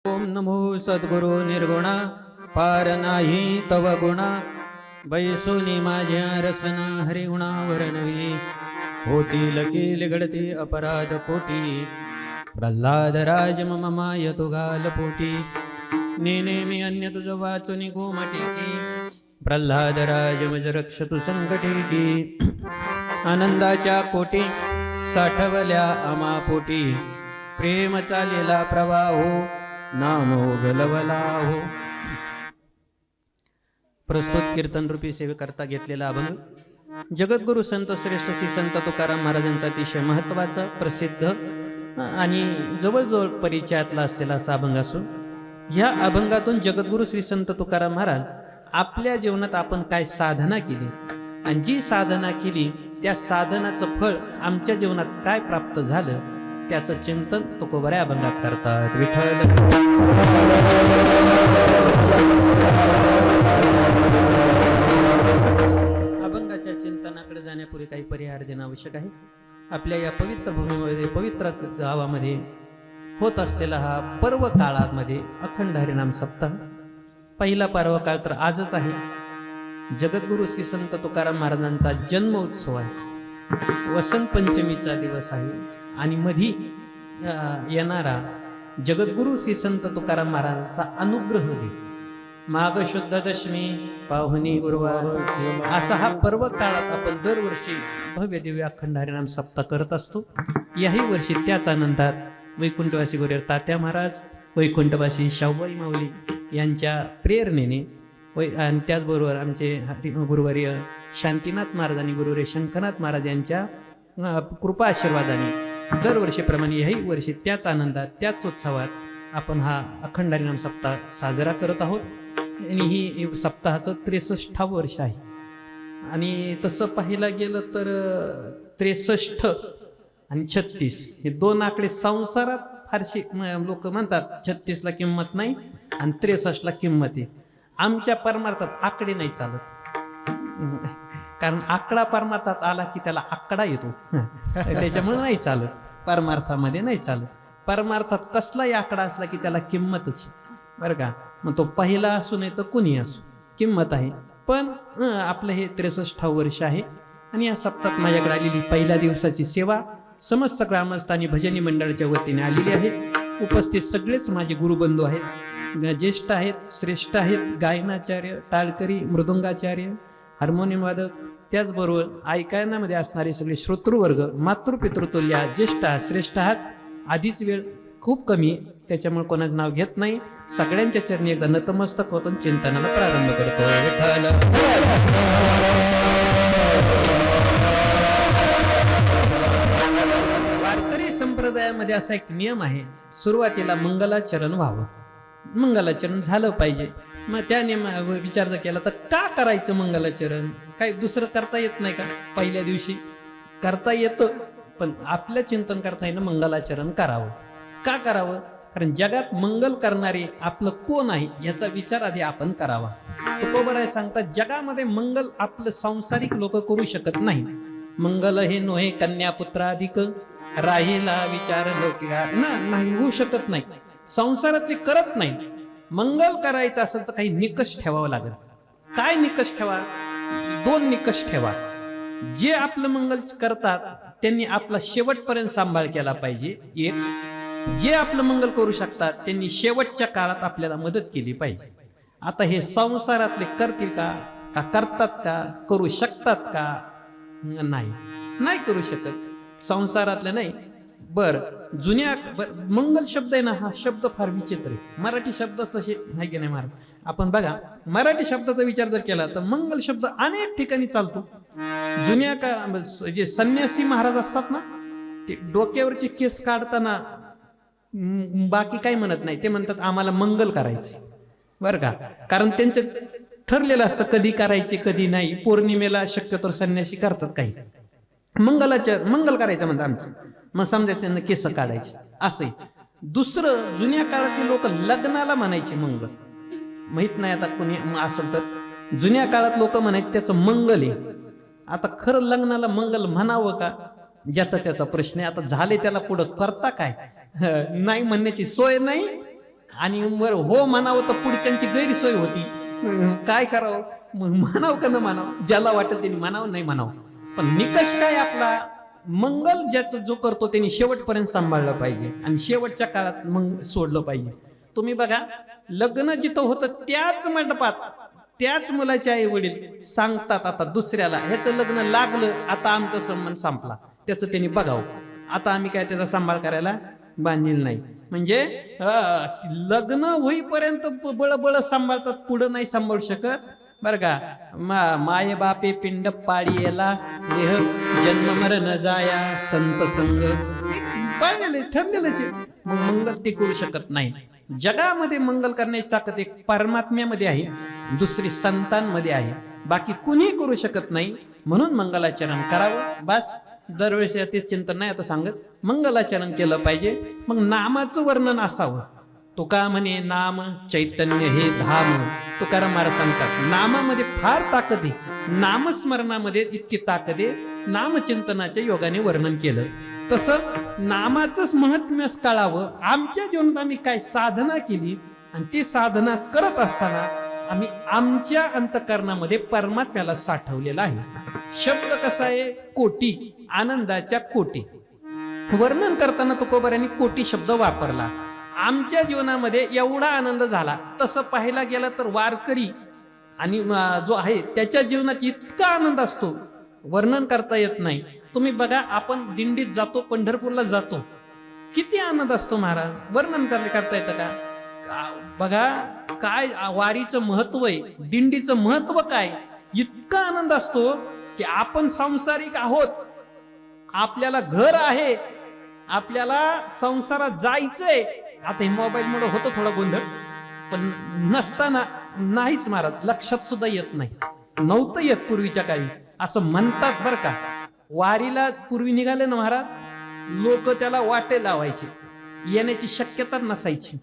ओम नमो सद्गुरु निर्गुणा पार नाही तव गुणा बैसोनी माझ्या रसना हरिगुणा वर्णवी होतील केल घडते अपराध कोटी प्रल्हाद राज मम माय तुगाल पोटी नेने मी अन्य तुझ वाचुनी गोमाटी की प्रल्हाद राज मज रक्षतु संकटी की आनंदाच्या कोटी साठवल्या आमापोटी प्रेम चालेला प्रवाहो नाम गलवला हो. प्रस्तुत कीर्तन रूपी सेवेकरता घेतलेला अभंग जगद्गुरु संत श्रेष्ठ श्री संत तुकाराम महाराजांचा अतिशय महत्त्वाचा प्रसिद्ध आणि जवळजवळ परिचयातला असलेला असा अभंग असून ह्या अभंगातून जगद्गुरु श्री संत तुकाराम महाराज आपल्या जीवनात आपण काय साधना केली आणि जी साधना केली त्या साधनाचं फळ आमच्या जीवनात काय प्राप्त झालं त्याचं चिंतन तुकोबऱ्या अभंगात करतात. विठ्ठल अभंगाच्या चिंतनाकडे जाण्यापूर्वी काही परिहार देणं आवश्यक आहे. आपल्या या पवित्र भूमीमध्ये पवित्र गावामध्ये होत असलेला हा पर्व काळामध्ये अखंड हरिनाम सप्ताह पहिला पर्व काळ तर आजच आहे. जगद्गुरु श्री संत तुकाराम महाराजांचा जन्म उत्सव आहे. वसंत पंचमीचा दिवस आहे आणि मधी येणारा जगद्गुरु श्री संत तुकाराम महाराजांचा अनुग्रह दिन माघ शुद्ध दशमी पाहुणी गुरुवार असा हा पर्व काळात आपण दरवर्षी भव्य दिव्य अखंड हरिनाम सप्ताह करत असतो. याही वर्षी त्याच आनंदात वैकुंठवासी गुरुवर तात्या महाराज वैकुंठवासी शाहूबाई माऊली यांच्या प्रेरणेने आणि त्याचबरोबर आमचे गुरुवर्य शांतीनाथ महाराज आणि गुरुवर्य शंखनाथ महाराज यांच्या कृपा आशीर्वादाने दरवर्षीप्रमाणे ह्याही वर्षी त्याच आनंदात त्याच उत्सवात आपण हा अखंड हरिनाम सप्ताह साजरा करत आहोत. आणि ही सप्ताहाचं 63वं वर्ष आहे. आणि तसं पाहायला गेलं तर 63 आणि 36 हे दोन आकडे संसारात फारशी लोक म्हणतात 36ला किंमत नाही आणि 63ला किंमत आहे. आमच्या परमार्थात आकडे नाही चालत कारण आकडा परमार्थात आला की त्याला आकडा येतो त्याच्यामुळे नाही चालत. परमार्थामध्ये नाही चालत. परमार्थात कसलाही आकडा असला की त्याला किंमतच बरं का. मग तो पहिला असू नाही तर कुणी असू किंमत आहे. पण आपलं हे 63वं वर्ष आहे आणि या सप्ताहात माझ्याकडे आलेली पहिल्या दिवसाची सेवा समस्त ग्रामस्थ आणि भजनी मंडळाच्या वतीने आलेली आहे. उपस्थित सगळेच माझे गुरुबंधू आहेत, ज्येष्ठ आहेत, श्रेष्ठ आहेत, गायनाचार्य, टाळकरी, मृदुंगाचार्य, हार्मोनियम वादक, त्याचबरोबर ऐकायनामध्ये असणारे सगळे श्रोतृवर्ग, मातृपितृतुल्य ज्येष्ठ आहात, श्रेष्ठ आहात. आधीच वेळ खूप कमी त्याच्यामुळे कोणाचं नाव घेत नाही. सगळ्यांच्या चरणी एकदा नतमस्तक होतो चिंतनाला प्रारंभ करतो. वारकरी संप्रदायामध्ये असा एक नियम आहे, सुरुवातीला मंगलाचरण व्हावं, मंगलाचरण झालं पाहिजे. मग त्या नियमावर विचार जर केला तर का करायचं मंगलाचरण? काही दुसरं करता येत नाही का? पहिल्या दिवशी करता येतं पण आपलं चिंतन करता येणं मंगलाचरण करावं. का करावं? कारण जगात मंगल करणारे आपलं कोण आहे याचा विचार आधी आपण करावा. तुकोबराय सांगतात जगामध्ये मंगल आपलं सांसारिक लोक करू शकत नाही. मंगल हे नोहे कन्या पुत्राधिक राहिला विचार लौकिका नाही होऊ शकत नाही. संसारातले करत नाही. मंगल करायचं असेल तर काही निकष ठेवावं लागेल. काय निकष ठेवा? 2 निकष ठेवा. जे आपलं मंगल करतात त्यांनी आपला शेवटपर्यंत सांभाळ केला पाहिजे. एक, जे आपलं मंगल करू शकतात त्यांनी शेवटच्या काळात आपल्याला मदत केली पाहिजे. आता हे संसारातले करतील का? का करतात का? करू शकतात का? नाही करू शकत. संसारातले नाही. जुन्या मंगल शब्द आहे ना, हा शब्द फार विचित्र आहे. मराठी शब्द तसे नाही की नाही महाराज. आपण बघा मराठी शब्दाचा विचार जर केला तर मंगल शब्द अनेक ठिकाणी चालतो. जुन्या का जे संन्यासी महाराज असतात ना, ते डोक्यावरचे केस काढताना बाकी काही म्हणत नाही. ते म्हणतात आम्हाला मंगल करायचे बरं का. कारण त्यांचं ठरलेलं असतं कधी करायचे कधी नाही. पौर्णिमेला शक्यतो संन्यासी करतात काही. मंगल करायचं म्हणतात आमचं. मग समजा त्यांना केस काढायचे असंही. दुसरं, जुन्या काळातले लोक लग्नाला म्हणायचे मंगल. माहित नाही आता कोणी असेल तर जुन्या काळात लोक म्हणायचे त्याचं मंगल आहे. आता खरं लग्नाला मंगल म्हणावं का? ज्याचा त्याचा प्रश्न आहे. आता झाले त्याला पुढं करता काय? नाही म्हणण्याची सोय नाही आणि हो म्हणावं तर पुढच्यांची गैरसोय होती. काय करावं, मग म्हणावं का न म्हणावं, ज्याला वाटेल त्यांनी म्हणावं नाही म्हणावं. पण निकष काय आपला, मंगल ज्याचं जो करतो त्यांनी शेवटपर्यंत सांभाळलं पाहिजे आणि शेवटच्या काळात मग सोडलं पाहिजे. तुम्ही बघा, लग्न जिथं होतं त्याच मंडपात त्याच मुलाचे आई वडील सांगतात आता दुसऱ्याला, ह्याचं लग्न लागलं, आता आमचा संबंध संपला, त्याचं त्यांनी बघावं, आता आम्ही काय त्याचा सांभाळ करायला बांधील नाही. म्हणजे लग्न होईपर्यंत बळबळ सांभाळतात, पुढं नाही सांभाळू शकत बर का. माये बापे पिंड पाळीला, देह जन्म मरण जाया संत संग, पाळलेले ठरलेलंच आहे. मग मंगल ते करू शकत नाही. जगामध्ये मंगल करण्याची ताकद एक परमात्म्यामध्ये आहे, दुसरी संतांमध्ये आहे, बाकी कुणी करू शकत नाही. म्हणून मंगलाचरण करावं. बस दरवेळेस ते चिंतन नाही आता सांगत, मंगलाचरण केलं पाहिजे. मग नामाचं वर्णन असावं. तुका म्हणे नाम चैतन्य हे धाम, तुकाराम महाराज सांगतात नामामध्ये फार ताकद आहे, नामस्मरणामध्ये इतकी ताकद आहे. नामचिंतनाच्या योगाने वर्णन केलं. तसं नामाचंच महत्त्व कळावं. आमच्या जीवनात आम्ही काय साधना केली आणि ती साधना करत असताना आम्ही आमच्या अंतःकरणामध्ये परमात्म्याला साठवलेला आहे. शब्द कसा आहे, कोटी, आनंदाच्या कोटी. वर्णन करताना तुकोबारांनी कोटी शब्द वापरला. आमच्या जीवनामध्ये एवढा आनंद झाला, तसं पाहायला गेलं तर वारकरी आणि जो आहे त्याच्या जीवनात इतका आनंद असतो, वर्णन करता येत नाही. तुम्ही बघा, आपण दिंडीत जातो, पंढरपूरला जातो, किती आनंद असतो महाराज, वर्णन करता येतं का? बघा काय वारीचं महत्व आहे, दिंडीचं महत्व काय, इतका आनंद असतो की आपण सांसारिक आहोत, आपल्याला घर आहे, आपल्याला संसारात जायचंय. आता हे मोबाईल मुळे होतं थोडा गोंधळ, पण नसताना नाहीच महाराज, लक्षात सुद्धा येत नाही, नव्हतं येत पूर्वीच्या काळी. असं म्हणतात बरं का. वारीला पूर्वी निघाले ना महाराज, लोक त्याला वाटे लावायचे, येण्याची शक्यता नसायची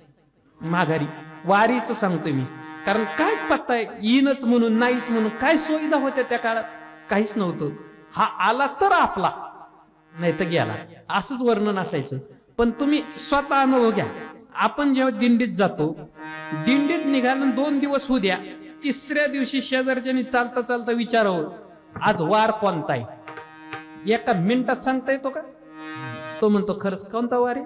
माघारी. वारीचं सांगतोय मी, कारण काय पत्ता येईनच म्हणून, नाहीच म्हणून, काय सुविधा होत्या त्या काळात, काहीच नव्हतं. हा आला तर आपला, नाही तर गेला, असंच वर्णन असायचं. पण तुम्ही स्वतः अनुभव घ्या. आपण जेव्हा दिंडीत जातो, दिंडीत निघालं 2 दिवस होऊ द्या, तिसऱ्या दिवशी शेजारच्यानी चालता चालता विचारावं आज वार कोणता आहे, एका मिनिटात सांगता येतो का? तो म्हणतो खरंच कोणता वार आहे,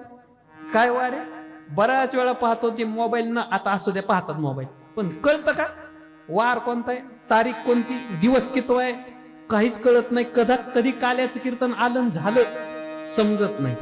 काय वार आहे. बऱ्याच वेळा पाहतो ते मोबाईल न, आता असू द्या पाहतात मोबाईल, पण कळतं का वार कोणता आहे, तारीख कोणती, दिवस कितवा आहे, काहीच कळत नाही. कधी काल्याचं कीर्तन आलं झालं समजत नाही,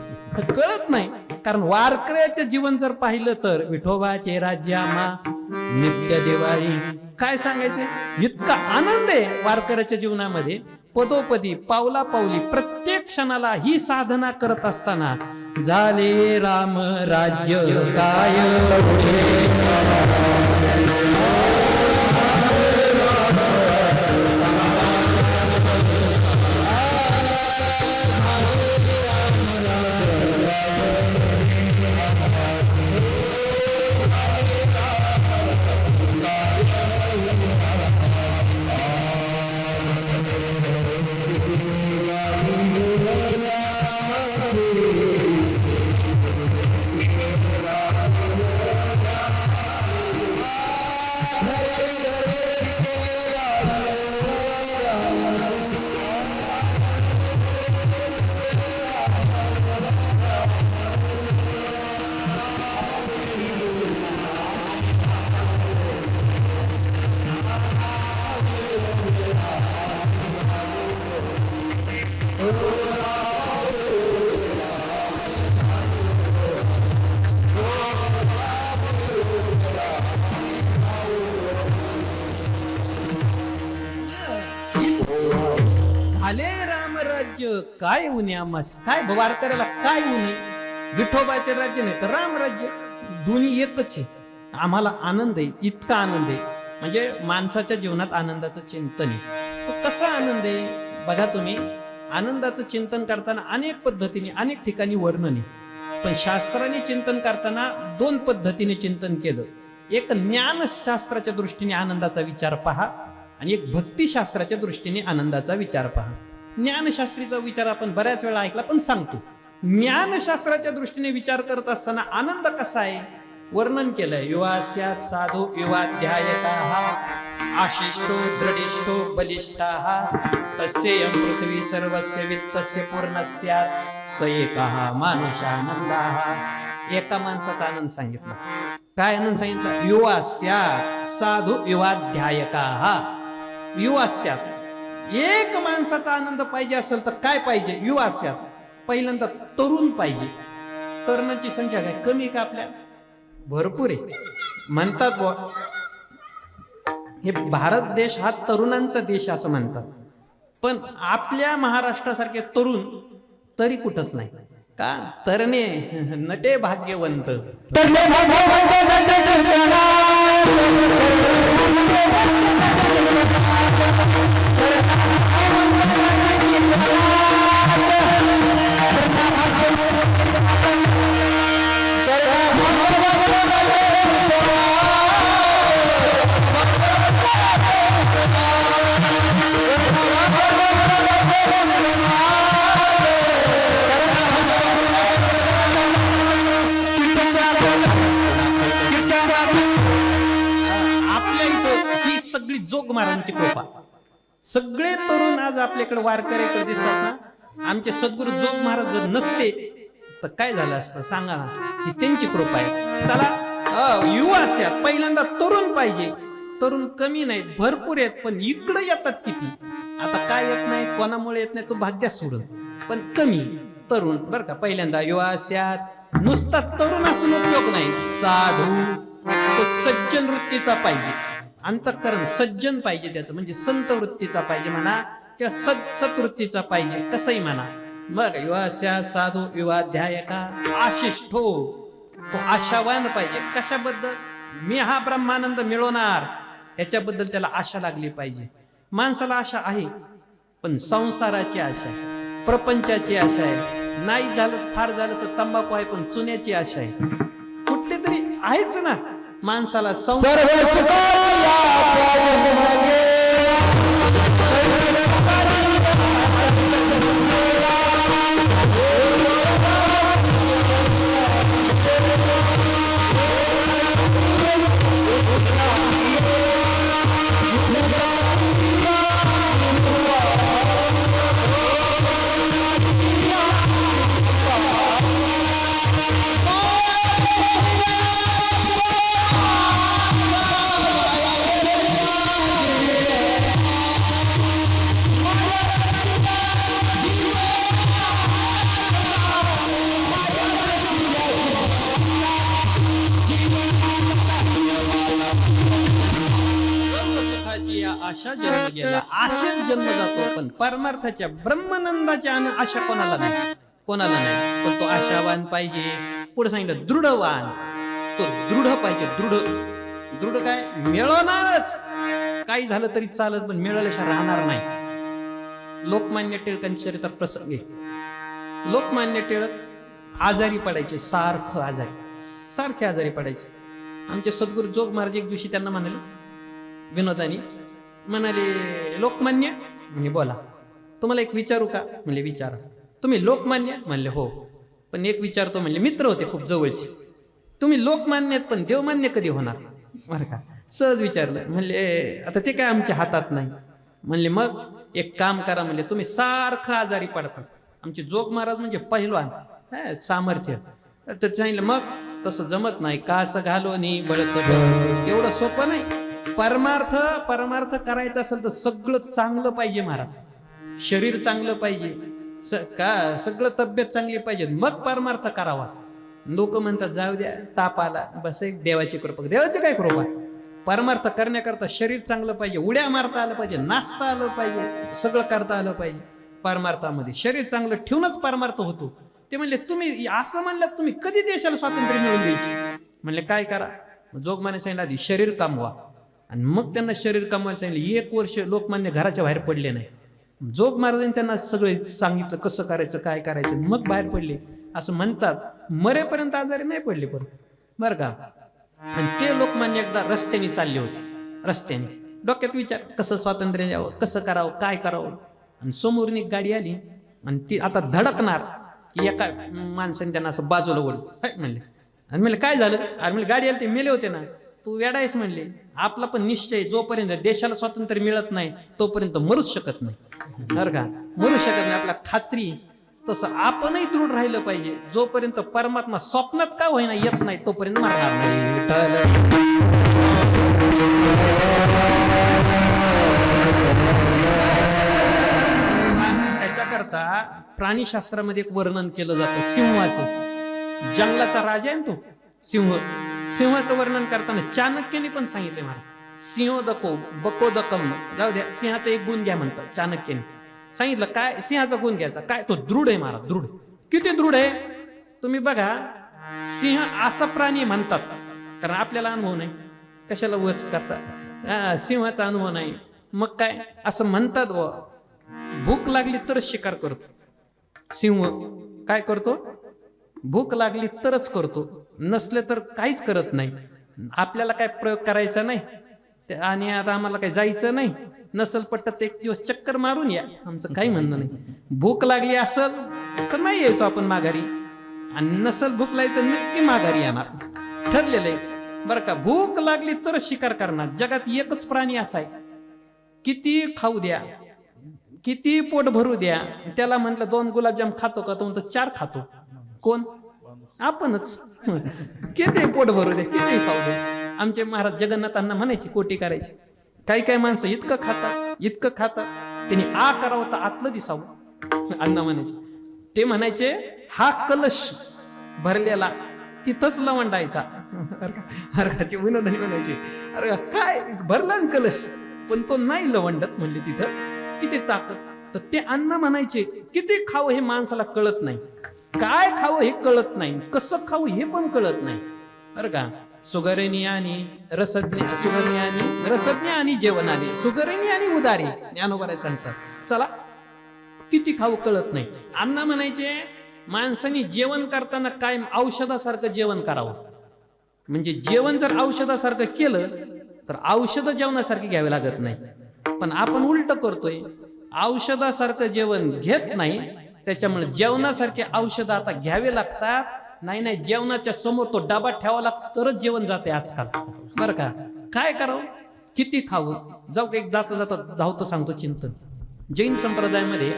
कळत नाही. कारण वारकऱ्याचे जीवन जर पाहिलं तर विठोबाचे राज्यामा नित्य दिवाळी, काय सांगायचे, इतका आनंद आहे वारकऱ्याच्या जीवनामध्ये. पदोपदी, पावला पावली, प्रत्येक क्षणाला ही साधना करत असताना झाले राम राज्य काय, झाले रामराज्य काय ऊने आम्हास, काय वारकऱ्याला काय ऊने, विठोबाचे राज्य नाही तर रामराज्य, दोन्ही एकच आहे. आम्हाला आनंद आहे, इतका आनंद आहे. म्हणजे माणसाच्या जीवनात आनंदाचं चिंतन आहे. तो कसा आनंद आहे बघा तुम्ही. आनंदाचं चिंतन करताना अनेक पद्धतीने, अनेक ठिकाणी वर्णन आहे, पण शास्त्राने चिंतन करताना 2 पद्धतीने चिंतन केलं. एक ज्ञानशास्त्राच्या दृष्टीने आनंदाचा विचार पहा आणि एक भक्तिशास्त्राच्या दृष्टीने आनंदाचा विचार पहा. ज्ञानशास्त्रीचा विचार आपण बऱ्याच वेळा ऐकला, पण सांगतो. ज्ञानशास्त्राच्या दृष्टीने विचार करत असताना आनंद कसा आहे, वर्णन केलंय. युवास्यात् साधू युवाध्यायकाः आशिष्टो दृढिष्टो बलिष्ठाः तस्येयं पृथ्वी सर्वस्य वित्तस्य पूर्णस्यात् स एकः मानुषानन्दाः. एका माणसाचा आनंद सांगितला. काय आनंद सांगितला? युवास्यात् साधू युवाध्यायकाः. युवास्यात् एक माणसाचा आनंद पाहिजे असेल तर काय पाहिजे? युवास्यात पहिल्यांदा तरुण पाहिजे. तरुणाची संख्या काय कमी का आपल्या? भरपूर आहे. म्हणतात हे भारत देश हा तरुणांचा देश असं म्हणतात, पण आपल्या महाराष्ट्रासारखे तरुण तरी कुठंच नाही. का? तरणे नटे भाग्यवंत. जोग महाराजांची कृपा. सगळे तरुण आज आपल्याकडे वारकऱ्याकडे दिसतात ना. आमचे सद्गुरू जोग महाराज जर नसते तर काय झालं असतं सांगा ना. ही त्यांची कृपा आहे. चला युवा असतात पहिल्यांदा तरुण पाहिजे. तरुण कमी नाहीत, भरपूर आहेत, पण इकडे येतात किती. आता काय येत नाही, कोणामुळे येत नाही तो भाग्यास सोडून, पण कमी तरुण बरं का. पहिल्यांदा युवा असतात. नुसता तरुण असून उपयोग नाही. साधू तो सज्जन वृत्तीचा पाहिजे. अंतःकरण सज्जन पाहिजे त्याचं, म्हणजे संत वृत्तीचा पाहिजे म्हणा किंवा सत्वृत्तीचा पाहिजे, कसंही म्हणा. मग युवास्या साधू युवाध्यायका आशिष्ठो तो आशावान पाहिजे. कशाबद्दल? मी हा ब्रह्मानंद मिळवणार याच्याबद्दल त्याला आशा लागली पाहिजे. माणसाला आशा आहे, पण संसाराची आशा आहे, प्रपंचाची आशा आहे. नाही झालं, फार झालं तर तंबाखू आहे, पण चुन्याची आशा आहे. कुठली तरी आहेच ना माणसाला. आशा जन्म गेला, आशेत जन्म जातो, पण परमार्थाच्या ब्रह्मानंदाच्या आशा कोणाला नाही, कोणाला नाही. पण तो आशावान पाहिजे. पुढे सांगितलं दृढवान. तो दृढ पाहिजे. दृढ काय? मिळवणारच. काही झालं तरी चालत, पण मिळवल्याशिवाय राहणार नाही. लोकमान्य टिळकांच्या चरित्रात प्रसंग आहे. लोकमान्य टिळक आजारी पडायचे, सारखे आजारी पडायचे. आमचे सद्गुरू जोग महाराज एक दिवशी त्यांना म्हणाले, विनोदानी म्हणाले, लोकमान्य म्हणजे बोला, तुम्हाला एक विचारू का? म्हणले विचारा. तुम्ही लोकमान्य? म्हणले हो, पण एक विचारतो. म्हणले मित्र होते खूप जवळचे. तुम्ही लोकमान्य आहेत पण देवमान्य कधी होणार? बरं का, सहज विचारलं. म्हणले आता ते काय आमच्या हातात नाही. म्हणले मग एक काम करा. म्हणले तुम्ही सारखं आजारी पडतात. आमचे जोग महाराज म्हणजे पहिलवान, सामर्थ्य. तर सांगितलं मग तसं जमत नाही. कास घालोनी बळकट, एवढं सोपं नाही. परमार्थ करायचा असेल तर सगळं चांगलं पाहिजे महाराज. शरीर चांगलं पाहिजे, सगळं तब्येत चांगली पाहिजे, मग परमार्थ करावा. लोक म्हणतात जाऊ द्या, ताप आला, बस एक देवाची कृपा. देवाची काय कृपा? परमार्थ करण्याकरता शरीर चांगलं पाहिजे, उड्या मारता आलं पाहिजे, नाचता आलं पाहिजे, सगळं करता आलं पाहिजे. परमार्थामध्ये शरीर चांगलं ठेवूनच परमार्थ होतो. ते म्हणले तुम्ही असं म्हणलात, तुम्ही कधी देशाला स्वातंत्र्य मिळवून द्यायची? म्हणले काय करा? जोगमाने सांगितलं आधी शरीर कामवा. आणि मग त्यांना शरीर कमवायला सांगितलं. 1 वर्ष लोकमान्य घराच्या बाहेर पडले नाही. जोग महाराजांनी त्यांना सगळे सांगितलं कसं करायचं, काय करायचं, मग बाहेर पडले. असं म्हणतात मरेपर्यंत आजारी नाही पडले परत, बरं का. आणि ते लोकमान्य एकदा रस्त्याने चालले होते. रस्त्याने डोक्यात विचार, कसं स्वातंत्र्य द्यावं, कसं करावं, काय करावं. आणि समोरून एक गाडी आली आणि ती आता धडकणार की एका माणसाने त्यांना असं बाजूला ओढलं. म्हणले आणि म्हणले काय झालं? अरे म्हणले गाडी आली ते मेले होते ना. तू वेडायस म्हणले. आपला पण निश्चय, जोपर्यंत देशाला स्वातंत्र्य मिळत नाही तोपर्यंत मरूच शकत नाही, बरं का, मरू शकत नाही. आपला खात्री तसं आपणही दृढ राहिलं पाहिजे. जोपर्यंत परमात्मा स्वप्नात का होईना येत नाही तोपर्यंत मरणार नाही. त्याच्याकरता प्राणीशास्त्रामध्ये एक वर्णन केलं जातं सिंहाचं. जंगलाचा राजा आहे ना तो सिंह. सिंहाचं वर्णन करताना चाणक्याने पण सांगितले मला, सिंह दको बको दकम, जाऊ द्या, सिंहाचा एक गुण घ्या म्हणतात चाणक्याने सांगितलं. काय सिंहाचा गुण घ्यायचा? काय? तो दृढ आहे महाराज. दृढ किती दृढ आहे तुम्ही बघा. सिंह असा प्राणी म्हणतात, कारण आपल्याला अनुभव नाही, कशाला वच करता, सिंहाचा अनुभव नाही. मग काय असं म्हणतात, व भूक लागली तरच शिकार करतो सिंह. काय करतो? भूक लागली तरच करतो, नसले तर काहीच करत नाही. आपल्याला काय प्रयोग करायचा नाही आणि आता आम्हाला काही जायचं नाही, नसल पटत एक दिवस चक्कर मारून या, आमचं काही म्हणणं नाही. भूक लागली असल तर नाही यायचो आपण माघारी, आणि नसल भूक लागली तर नक्की माघारी येणार, ठरलेलं आहे बरं का. भूक लागली तरच शिकार करणार. जगात एकच प्राणी असा आहे, किती खाऊ द्या, किती पोट भरू द्या, त्याला म्हटलं 2 गुलाबजाम खातो का, तो म्हणतो 4 खातो. कोण? आपणच. किती पोट भरू दे, किती खाऊ दे. आमचे महाराज जगन्नाथांना म्हणायचे कोटी करायची. काही काही माणसं इतकं खातात त्यांनी आ करावं तर आतलं दिसावं, अण्णा म्हणायचे. ते म्हणायचे हा कलश भरलेला तिथंच लवंडायचा. अरे ते विनोदानी म्हणायचे, अरे काय भरला ना कलश, पण तो नाही लवंडत म्हणले तिथं, किती ताकद. तर ते अण्णा म्हणायचे किती खावं हे माणसाला कळत नाही, काय खावं हे कळत नाही, कसं खावं हे पण कळत नाही, बरं का. सुगरणी आणि रसज्ञ आणि जेवण आले, सुगरणी आणि उदारी, ज्ञानोबा सांगतात. चला किती खाऊ कळत नाही. अण्णा म्हणायचे माणसाने जेवण करताना काय औषधासारखं जेवण करावं. म्हणजे जेवण जर औषधासारखं केलं तर औषध जेवणासारखी घ्यावी लागत नाही. पण आपण उलट करतोय, औषधासारखं जेवण घेत नाही, त्याच्यामुळे जेवणासारखे औषध आता घ्यावे लागतात. नाही जेवणाच्या समोर तो डबा ठेवा लागतो तरच जेवण जाते आजकाल, बरं का. काय करावं, किती खावं. जाऊ एक जाता धावतं सांगतो चिंतन. जैन संप्रदायामध्ये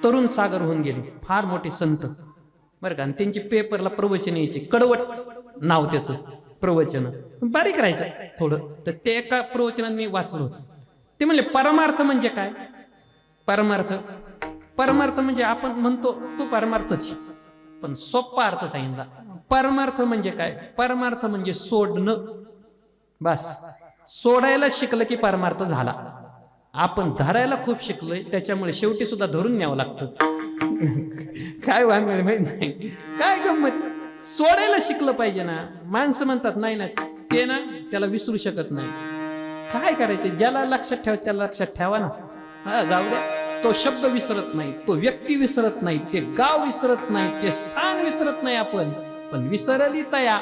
तरुण सागर होऊन गेले, फार मोठे संत, बरं का. आणि त्यांची पेपरला प्रवचन यायचे, कडवट नाव त्याचं प्रवचन, बारीक राहायचं थोडं. तर ते एका प्रवचनात मी वाचलं होतं. ते म्हणले परमार्थ म्हणजे काय? परमार्थ म्हणजे आपण म्हणतो तू परमार्थच, पण सोपा अर्थ सांगितला. परमार्थ म्हणजे काय? परमार्थ म्हणजे सोडणं. बस, सोडायला शिकलं की परमार्थ झाला. आपण धरायला खूप शिकलोय, त्याच्यामुळे शेवटी सुद्धा धरून न्यावं लागतं. काय वांगळ माहित नाही, काय गंमत. सोडायला शिकलं पाहिजे ना. माणसं म्हणतात नाही ना ते ना त्याला विसरू शकत नाही. काय करायचे? ज्याला लक्षात ठेवायचं त्याला लक्षात ठेवा ना. हा जाऊ द्या. तो शब्द विसरत नाही, तो व्यक्ती विसरत नाही, ते गाव विसरत नाही, ते स्थान विसरत नाही आपण, पण विसरली तया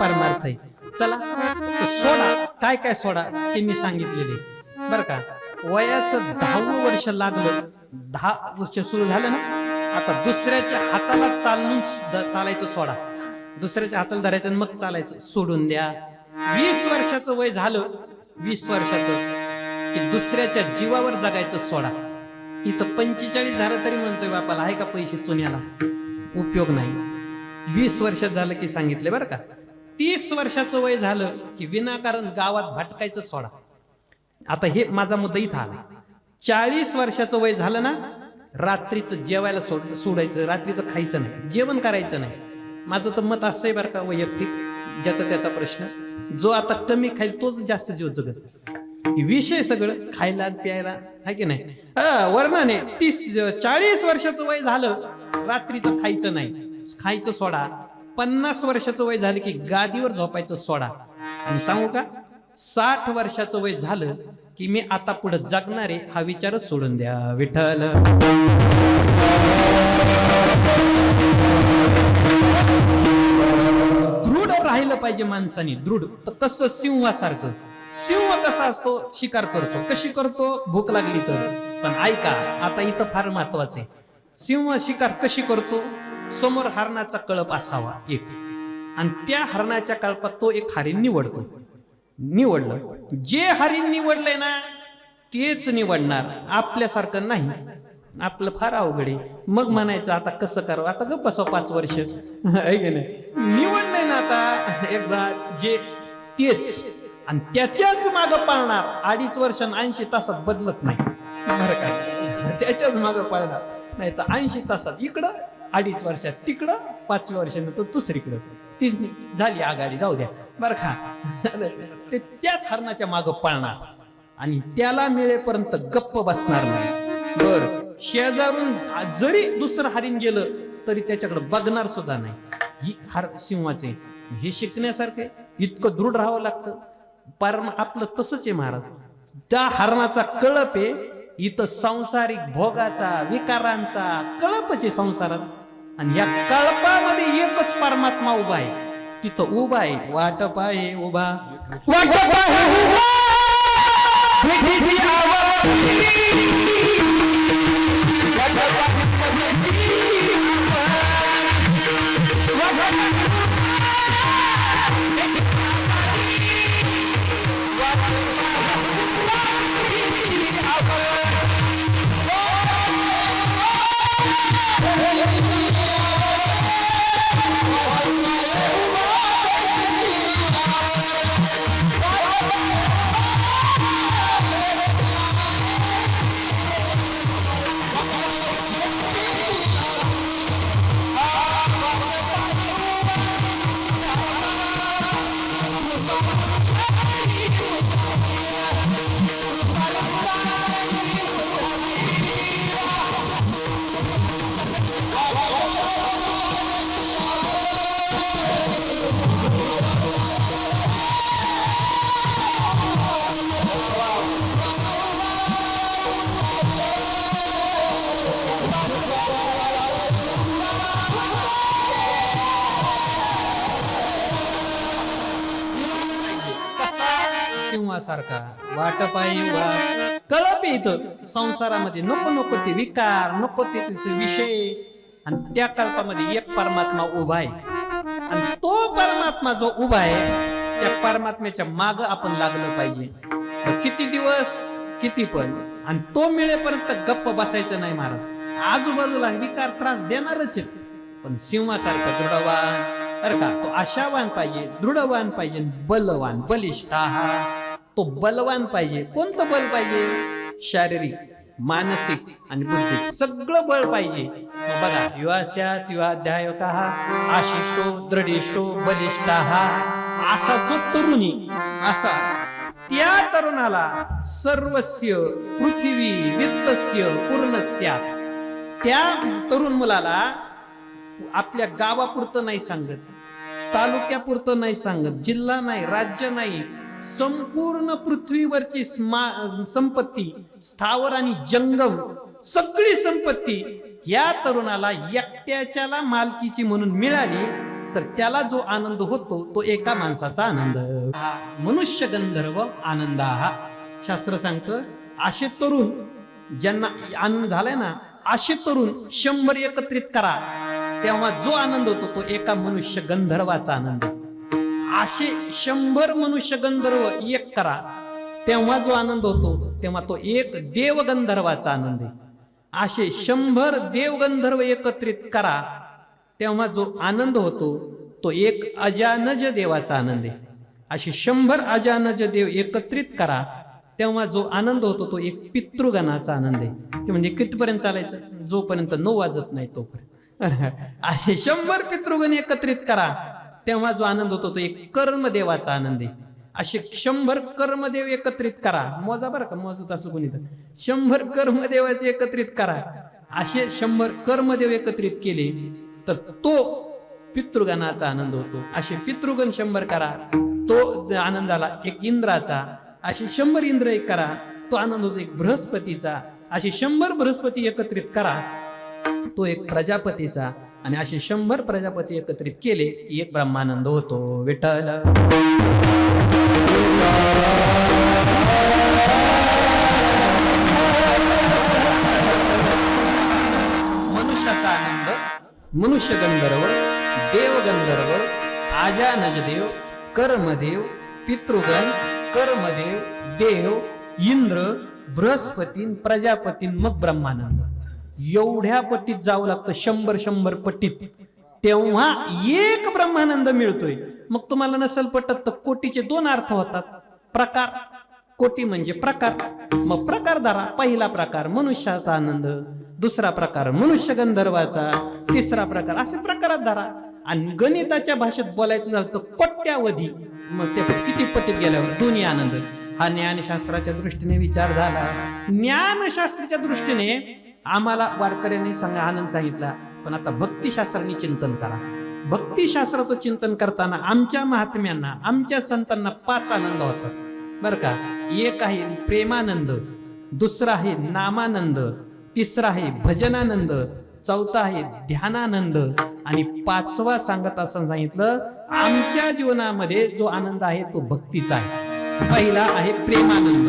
परमार्थ आहे. चला तर सोडा, काय काय सोडा ते मी सांगितलेले बरं का. वयाचं 10वं वर्ष लागलं, 10 वर्ष सुरू झालं ना, आता दुसऱ्याच्या हाताला चालायचं सोडा. दुसऱ्याच्या हाताला धरायचं आणि मग चालायचं सोडून द्या. 20 वर्षाचं वय झालं, 20 वर्षाचं की दुसऱ्याच्या जीवावर जगायचं सोडा. इथं 45 झालं तरी म्हणतोय बापाला आहे का पैसे चुन्याला, उपयोग नाही. 20 वर्षात झालं की सांगितले बरं का. 30 वर्षाचं वय झालं की विनाकारण गावात भटकायचं सोडा. आता हे माझा मुद्दा इथं आला. 40 वर्षाचं वय झालं ना, रात्रीचं जेवायला सोडायचं, रात्रीचं खायचं नाही, जेवण करायचं नाही. माझं तर मत असं आहे बरं का, वैयक्तिक, ज्याचा त्याचा प्रश्न. जो आता कमी खाईल तोच जास्त जीव जगत. विषय सगळं खायला प्यायला आहे की नाही. वर्णाने 40 वर्षाचं वय झालं, रात्रीचं खायचं नाही, खायचं सोडा. 50 वर्षाचं वय झालं की गादीवर झोपायचं सोडा. आणि सांगू का, 60 वर्षाचं वय झालं की मी आता पुढे जगणारे हा विचारच सोडून द्या. विठ्ठल दृढ राहिलं पाहिजे माणसाने, दृढ. तर तसं सिंहासारखं. सिंह कसा असतो, शिकार करतो. कशी करतो, भूक लागली तर. पण ऐका, आता इथं फार महत्वाचं आहे. सिंह शिकार कशी करतो, समोर हरणाचा कळप असावा एक, आणि त्या हरणाच्या कळपात तो एक हरिण निवडतो. निवडलं, जे हरिण निवडलंय ना तेच निवडणार, आपल्यासारखं नाही. आपलं फार अवघड आहे. मग म्हणायचं आता कसं करावं, आता गप्प बसावं 5 वर्ष आहे की नाही. निवडलंय ना आता एकदा जे तेच, आणि त्याच्याच मागं पाळणार. 2.5 वर्ष 80 तासात बदलत नाही बरं का. त्याच्याच मागं पाळणार, नाही तर 80 तासात इकडं, 2.5 वर्षात तिकडं, 5 वर्षानंतर दुसरीकडं. ती झाली आघाडी, जाऊ द्या बरं का. ते त्याच हरणाच्या मागं पाळणार आणि त्याला मिळेपर्यंत गप्प बसणार नाही. बर, शेजारून जरी दुसरं हरिण गेलं तरी त्याच्याकडे बघणार सुद्धा नाही. ही सिंहाचे हे शिकण्यासारखे, इतकं दृढ राहावं लागतं. परम आपलं तसंच आहे महाराज. त्या हरणाचा कळप आहे इथं, संसारिक भोगाचा, विकारांचा कळपच आहे संसारात. आणि या कळपामध्ये एकच परमात्मा उभा आहे. तिथं उभा आहे, वाटप आहे उभा, वाटप आहे उभा. सिंहासारखा वाटप आहे, कळप इथं संसारामध्ये. नको नको ते विकार, नको ते विषय. आणि त्या कल्पामध्ये एक परमात्मा उभा आहे. आणि तो परमात्मा जो उभा आहे त्या परमात्म्याच्या माग आपण लागलं पाहिजे. किती दिवस, किती पण. आणि तो मिळेपर्यंत गप्प बसायचं नाही महाराज. आजूबाजूला विकार त्रास देणारच आहे, पण सिंहासारखा दृढवान बरं का, तो आशावान पाहिजे, दृढवान पाहिजे, बलवान, बलिष्ठ. तो बलवान पाहिजे. कोणतं बल पाहिजे, शारीरिक, मानसिक आणि बुद्धिक सगळं बळ पाहिजे. बघा, युवास्यात युवाध्यायकः आशिष्टो दृढिष्टो बलिष्ठः. असा जो तरुणी, असा त्या तरुणाला सर्वस्य पृथ्वी वित्तस्य पूर्णस्यात्. त्या तरुण मुलाला आपल्या गावापुरतं नाही सांगत, तालुक्यापुरतं नाही सांगत, जिल्हा नाही, राज्य नाही, संपूर्ण पृथ्वीवरची संपत्ती, स्थावर आणि जंगम सगळी संपत्ती या तरुणाला एकट्याच्याला मालकीची म्हणून मिळाली. तर त्याला जो आनंद होतो तो एका माणसाचा आनंद. हा मनुष्य गंधर्व आनंद. हा शास्त्र सांगतं असे तरुण ज्यांना आनंद झालाय ना, असे तरुण 100 एकत्रित करा, तेव्हा जो आनंद होतो तो एका मनुष्य गंधर्वाचा आनंद. असे 100 मनुष्य गंधर्व एक करा, तेव्हा जो आनंद होतो तेव्हा तो एक देव गंधर्वाचा आनंद आहे. असे 100 देव गंधर्व एकत्रित करा, तेव्हा जो आनंद होतो तो एक अजानज देवाचा आनंद आहे. असे 100 अजानज देव एकत्रित करा, तेव्हा जो आनंद होतो तो एक पितृगणाचा आनंद आहे. ते म्हणजे कितपर्यंत चालायचं, जोपर्यंत 9 वाजत नाही तोपर्यंत. असे 100 पितृगण एकत्रित करा, तेव्हा जो आनंद होतो तो एक कर्मदेवाचा आनंद आहे. असे 100 कर्मदेव एकत्रित करा, मोजा बरं का, मोजत असं कोणी तर 100 कर्मदेवाचे एकत्रित करा. असे 100 कर्मदेव एकत्रित केले तर तो पितृगणाचा आनंद होतो. असे पितृगण 100 करा, तो आनंद झाला एक इंद्राचा. असे 100 इंद्र एक करा, तो आनंद होतो एक बृहस्पतीचा. असे 100 बृहस्पती एकत्रित करा, तो एक प्रजापतीचा. आणि असे 100 प्रजापती एकत्रित केले की एक ब्रह्मानंद होतो. विठ्ठल मनुष्याचा आनंद, मनुष्य गंधर्व, देव गंधर्व, आजानज देव, कर्मदेव, पितृगण, कर्मदेव, देव, इंद्र, बृहस्पती, प्रजापती, मग ब्रह्मानंद. एवढ्या पट्टीत जावं लागतं, 100 पट्टीत, तेव्हा एक ब्रह्मानंद मिळतोय. मग तुम्हाला नसेल पटत तर कोटीचे 2 अर्थ होतात. प्रकार, कोटी म्हणजे प्रकार, मग प्रकार धरा. पहिला प्रकार मनुष्याचा आनंद, दुसरा प्रकार मनुष्य गंधर्वाचा, तिसरा प्रकार, असे प्रकारात धरा. आणि गणिताच्या भाषेत बोलायचं झालं तर कोट्यावधी. मग ते किती पट्टीत गेल्यावर दोन्ही आनंद. हा ज्ञानशास्त्राच्या दृष्टीने विचार झाला. ज्ञानशास्त्राच्या दृष्टीने आम्हाला वारकऱ्यांनी आनंद सांगितला, पण आता भक्तिशास्त्राने चिंतन करा. भक्तिशास्त्राचं चिंतन करताना आमच्या महात्म्यांना, आमच्या संतांना 5 आनंद होतात बरं का. एक आहे प्रेमानंद, दुसरा आहे नामानंद, तिसरा आहे भजनानंद, चौथा आहे ध्यानानंद, आणि 5वा सांगत असं सांगितलं आमच्या जीवनामध्ये जो आनंद आहे तो भक्तीचा आहे. पहिला आहे प्रेमानंद.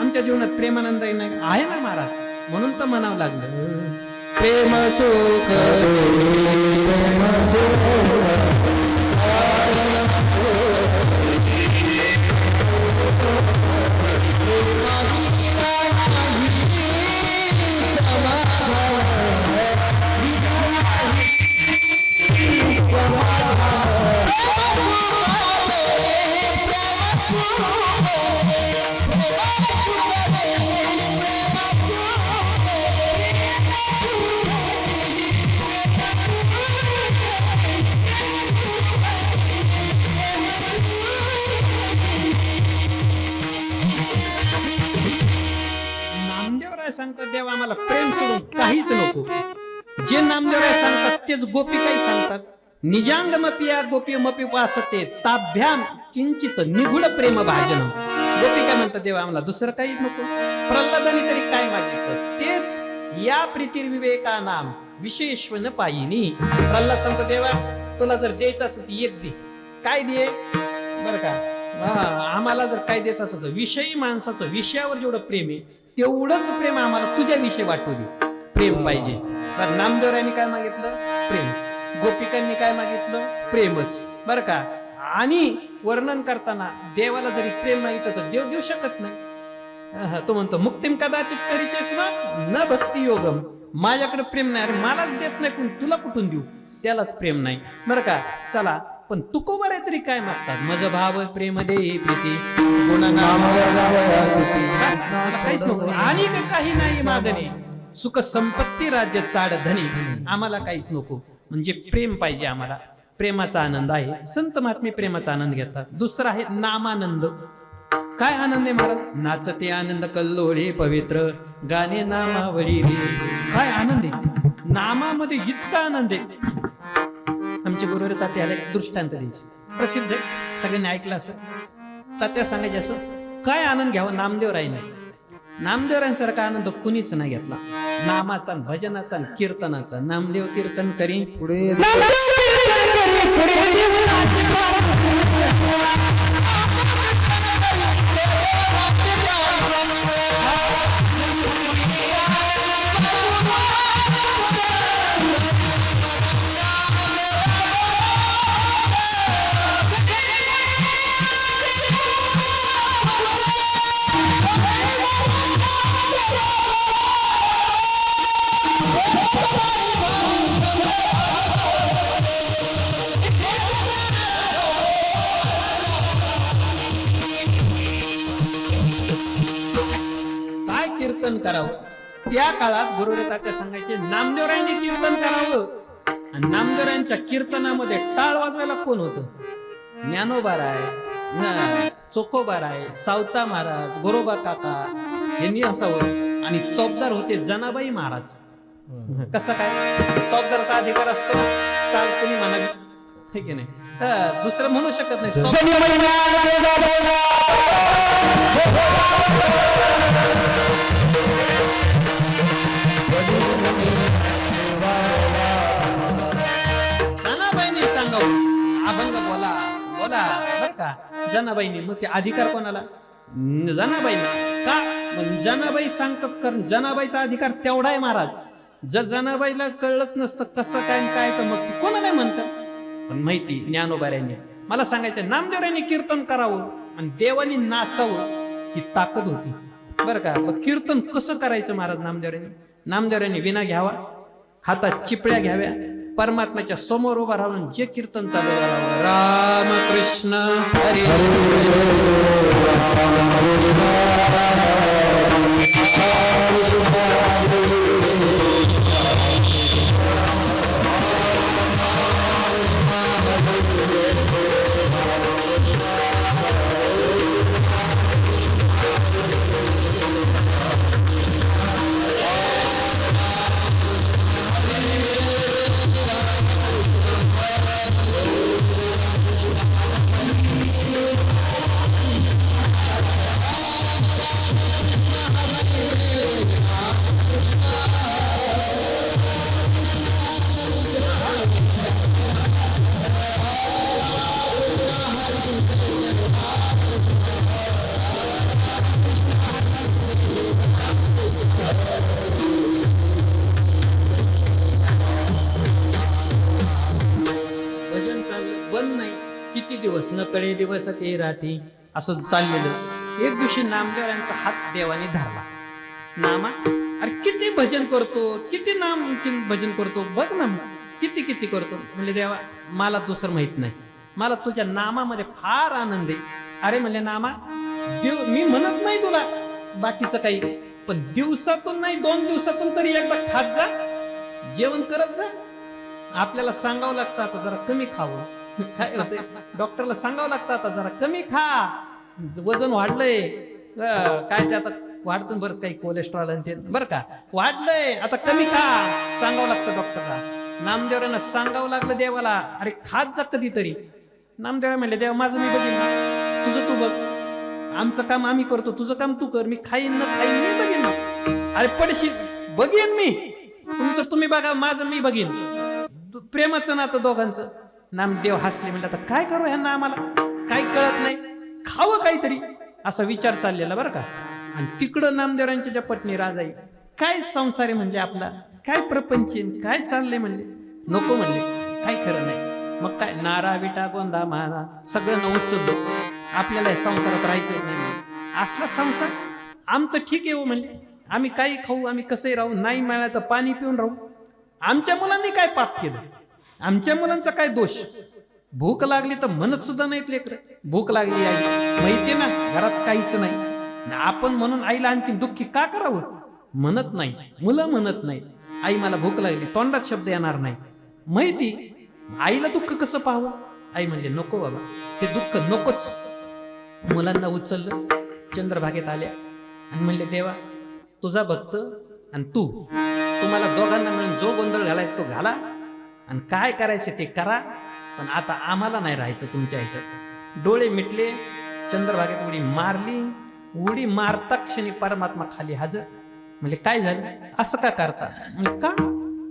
आमच्या जीवनात प्रेमानंद आहे ना महाराज, म्हणून तर म्हणावं लागलं प्रेम सुख प्रेम सुख. सांगतात देवा आम्हाला प्रेम सोडून काहीच नको. जे नामदेवराय सांगतात तेच गोपिकाही सांगतात. निजांगमपिया गोपीमपि वासते ताभ्याम किंचित निगुड प्रेम भाजनम. गोपिका म्हणतात देवा आम्हाला दुसरं काही नको. प्रल्हादाने तरी काय मागितलं, तेच या प्रीतिर्विवेका नाम विशेषण पायिनी. प्रल्हाद सांगतो देवा तुला जर द्यायचं असेल ती एक दे. काय दे बरं का, आम्हाला जर काय द्यायचं असेल तर विषयी माणसाचं विषयावर जेवढं प्रेम आहे तेवढंच प्रेम आम्हाला तुझ्याविषयी वाटू दे. प्रेम पाहिजे. तर नामदेवरायांनी काय मागितलं, प्रेम. गोपिकांनी काय मागितलं, प्रेमच बरं का. आणि वर्णन करताना देवाला जरी प्रेम मागितलं तर देव देऊ शकत नाही. तो म्हणतो मुक्तिम कदाचित करीचेस न भक्ती योगम. माझ्याकडे प्रेम नाही, अरे मलाच देत नाही कोण, तुला कुठून देऊ, त्यालाच प्रेम नाही बरं का. चला पण तुकोबार आहे तरी काय मागतात, मज भाव प्रेम दे प्रीती काहीच नको आणि काही नाही मागणे, सुख संपत्ती राज्य चाड धनी. आम्हाला काहीच नको, म्हणजे प्रेम पाहिजे आम्हाला. प्रेमाचा आनंद आहे. संत महात्मे प्रेमाचा आनंद घेतात. दुसरा आहे नामानंद. काय आनंद आहे महाराज, नाचते आनंद कल्लोळे पवित्र गाणे नामावळी रे. काय आनंद आहे नामामध्ये, इतका आनंद आहे. आमचे गुरुवर तात्याला एक दृष्टांत द्यायचे, प्रसिद्ध आहे, सगळ्यांनी ऐकलं असं. तात्या सांगायचे असं, काय आनंद घ्यावा नामदेवरायने. नामदेवरायांसारखा आनंद कुणीच नाही घेतला. नामाचा, भजनाचा, कीर्तनाचा. नामदेव कीर्तन करी पुढे काय कीर्तन करावं? त्या काळात गुरुदेव सांगायचे नामदेवरायांनी कीर्तन करावं. आणि नामदेवरायांच्या कीर्तनामध्ये टाळ वाजवायला कोण होतं? ज्ञानोबाराय, चोखोबाराय, सावता महाराज, गोरोबा काका यांनी असावं. आणि चौकदार होते जनाबाई महाराज. कसं काय? चौकदारचा अधिकार असतो, चाल कोणी म्हणावी, हे की नाही? दुसरं म्हणू शकत नाही. जनाबाईंनी सांगावं, अभंग बोला बोला बर का. जनाबाईंनी, मग ते अधिकार कोणाला? जनाबाईंना. का? मग जनाबाई सांगतात, कारण जनाबाईचा अधिकार तेवढा आहे महाराज. जर जनाबाईला कळलंच नसतं कसं काय काय, तर मग कोणाला म्हणतात? पण माहिती ज्ञानोबाऱ्यांनी मला सांगायचं, नामदेवरांनी कीर्तन करावं आणि देवानी नाचावं ही ताकद होती बरं का. मग कीर्तन कसं करायचं महाराज? नामदेवरांनी विना घ्यावा, हातात चिपळ्या घ्याव्या, परमात्म्याच्या समोर उभा राहून जे कीर्तन चालू करावं, राम कृष्ण हरी दिवस न कळे दिवस ते राहते असं चाललेलं. एक दिवशी नामदेवरांचा हात देवाने धरला. नामा, अरे किती भजन करतो, किती नाम भजन करतो, बघ ना किती किती करतो. म्हणले देवा मला दुसरं माहित नाही, मला तुझ्या नामामध्ये फार आनंद आहे. अरे म्हणले नामा, देव मी म्हणत नाही तुला बाकीचं काही, पण दिवसातून नाही 2 दिवसातून तरी एकदा खात जा, जेवण करत जा. आपल्याला सांगावं लागतं आता जरा कमी खावं. काय होते? डॉक्टरला सांगावं लागतं आता जरा कमी खा, वजन वाढलंय. काय ते आता वाढतं बरंच काही, कोलेस्ट्रॉल आणि ते बरं का वाढलंय, आता कमी खा, सांगावं लागतं डॉक्टरला. नामदेवरांना सांगावं लागलं देवाला, अरे खात जा कधीतरी. नामदेव म्हणले देवा माझं मी बघीन ना, तुझं तू बघ, आमचं काम आम्ही करतो, तुझं काम तू कर, मी खाईन ना खाईन मी बघीन ना. अरे पडशील, बघीन मी, तुमचं तुम्ही बघा, माझं मी बघीन. प्रेमाचं नातं दोघांचं. नामदेव हसले, म्हणलं आता काय करू ह्यांना, आम्हाला काय कळत नाही, खावं काहीतरी, असा विचार चाललेला बरं का. आणि तिकडं नामदेवरांच्या ज्या पत्नी राजाई, काय संसार आहे म्हणजे आपला, काय प्रपंच काय चाललंय म्हणले, नको म्हणले, काय खरं नाही. मग काय नारा विटा गोंधा मारा सगळं न उचललो, आपल्याला संसारात राहायचंच नाही. असला संसार आमचं ठीक आहे हो म्हणले, आम्ही काही खाऊ, आम्ही कसंही राहू, नाही मिळालं तर पाणी पिऊन राहू. आमच्या मुलांनी काय पाप केलं, आमच्या मुलांचा काय दोष? भूक लागली तर म्हणत सुद्धा नाहीत लेकर, भूक लागली आई, माहितीये ना घरात काहीच नाही. आपण म्हणून आईला आणखी दुःखी का करावं? म्हणत नाही, मुलं म्हणत नाही, आई मला भूक लागली, तोंडात शब्द येणार नाही. माहिती आईला दुःख कसं पाहावं? आई म्हणले नको बाबा, ते दुःख नकोच. मुलांना उचललं, चंद्रभागेत आल्या आणि म्हणले देवा तुझा भक्त आणि तू, तुम्हाला दोघांना मिळून जो गोंधळ घालायचा तो घाला आणि काय करायचे ते करा, पण आता आम्हाला नाही राहायचं तुमच्या ह्याच्यात. डोळे मिटले, चंद्रभागेत उडी मारली, उडी मारता क्षणी परमात्मा खाली हजर. म्हणजे काय झालं, असं का करता? म्हणजे का?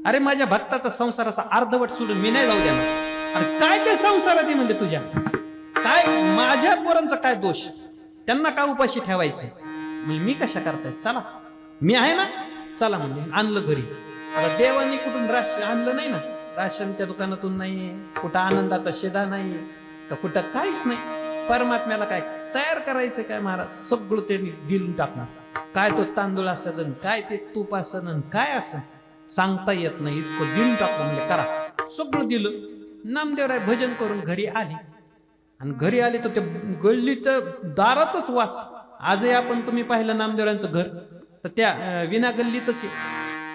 अरे माझ्या भक्ताचा संसार असा अर्धवट सोडून मी नाही जाऊ देणार. अरे काय ते संसारात आहे म्हणजे तुझ्या, काय माझ्या पोरांचा काय दोष, त्यांना काय उपाशी ठेवायचं. म्हणजे मी कशा करताय, चला मी आहे ना, चला म्हणजे आणलं घरी. आता देवांनी कुठून राशन आणलं नाही ना, राशनच्या दुकानातून नाही, कुठं आनंदाचा शिदा नाही का, कुठं काहीच नाही. परमात्म्याला काय तयार करायचं काय महाराज, सगळं त्यांनी दिलून टाकणार. काय तो तांदूळ असन, काय ते तूप असन, काय असन सांगता येत नाही, इतकं दिलून टाकलं. म्हणजे करा, सगळं दिलं. नामदेवराय भजन करून घरी आले, आणि घरी आले तर ते गल्लीत दारातच वास. आजही आपण तुम्ही पाहिलं नामदेवरांचं घर तर त्या विना गल्लीतच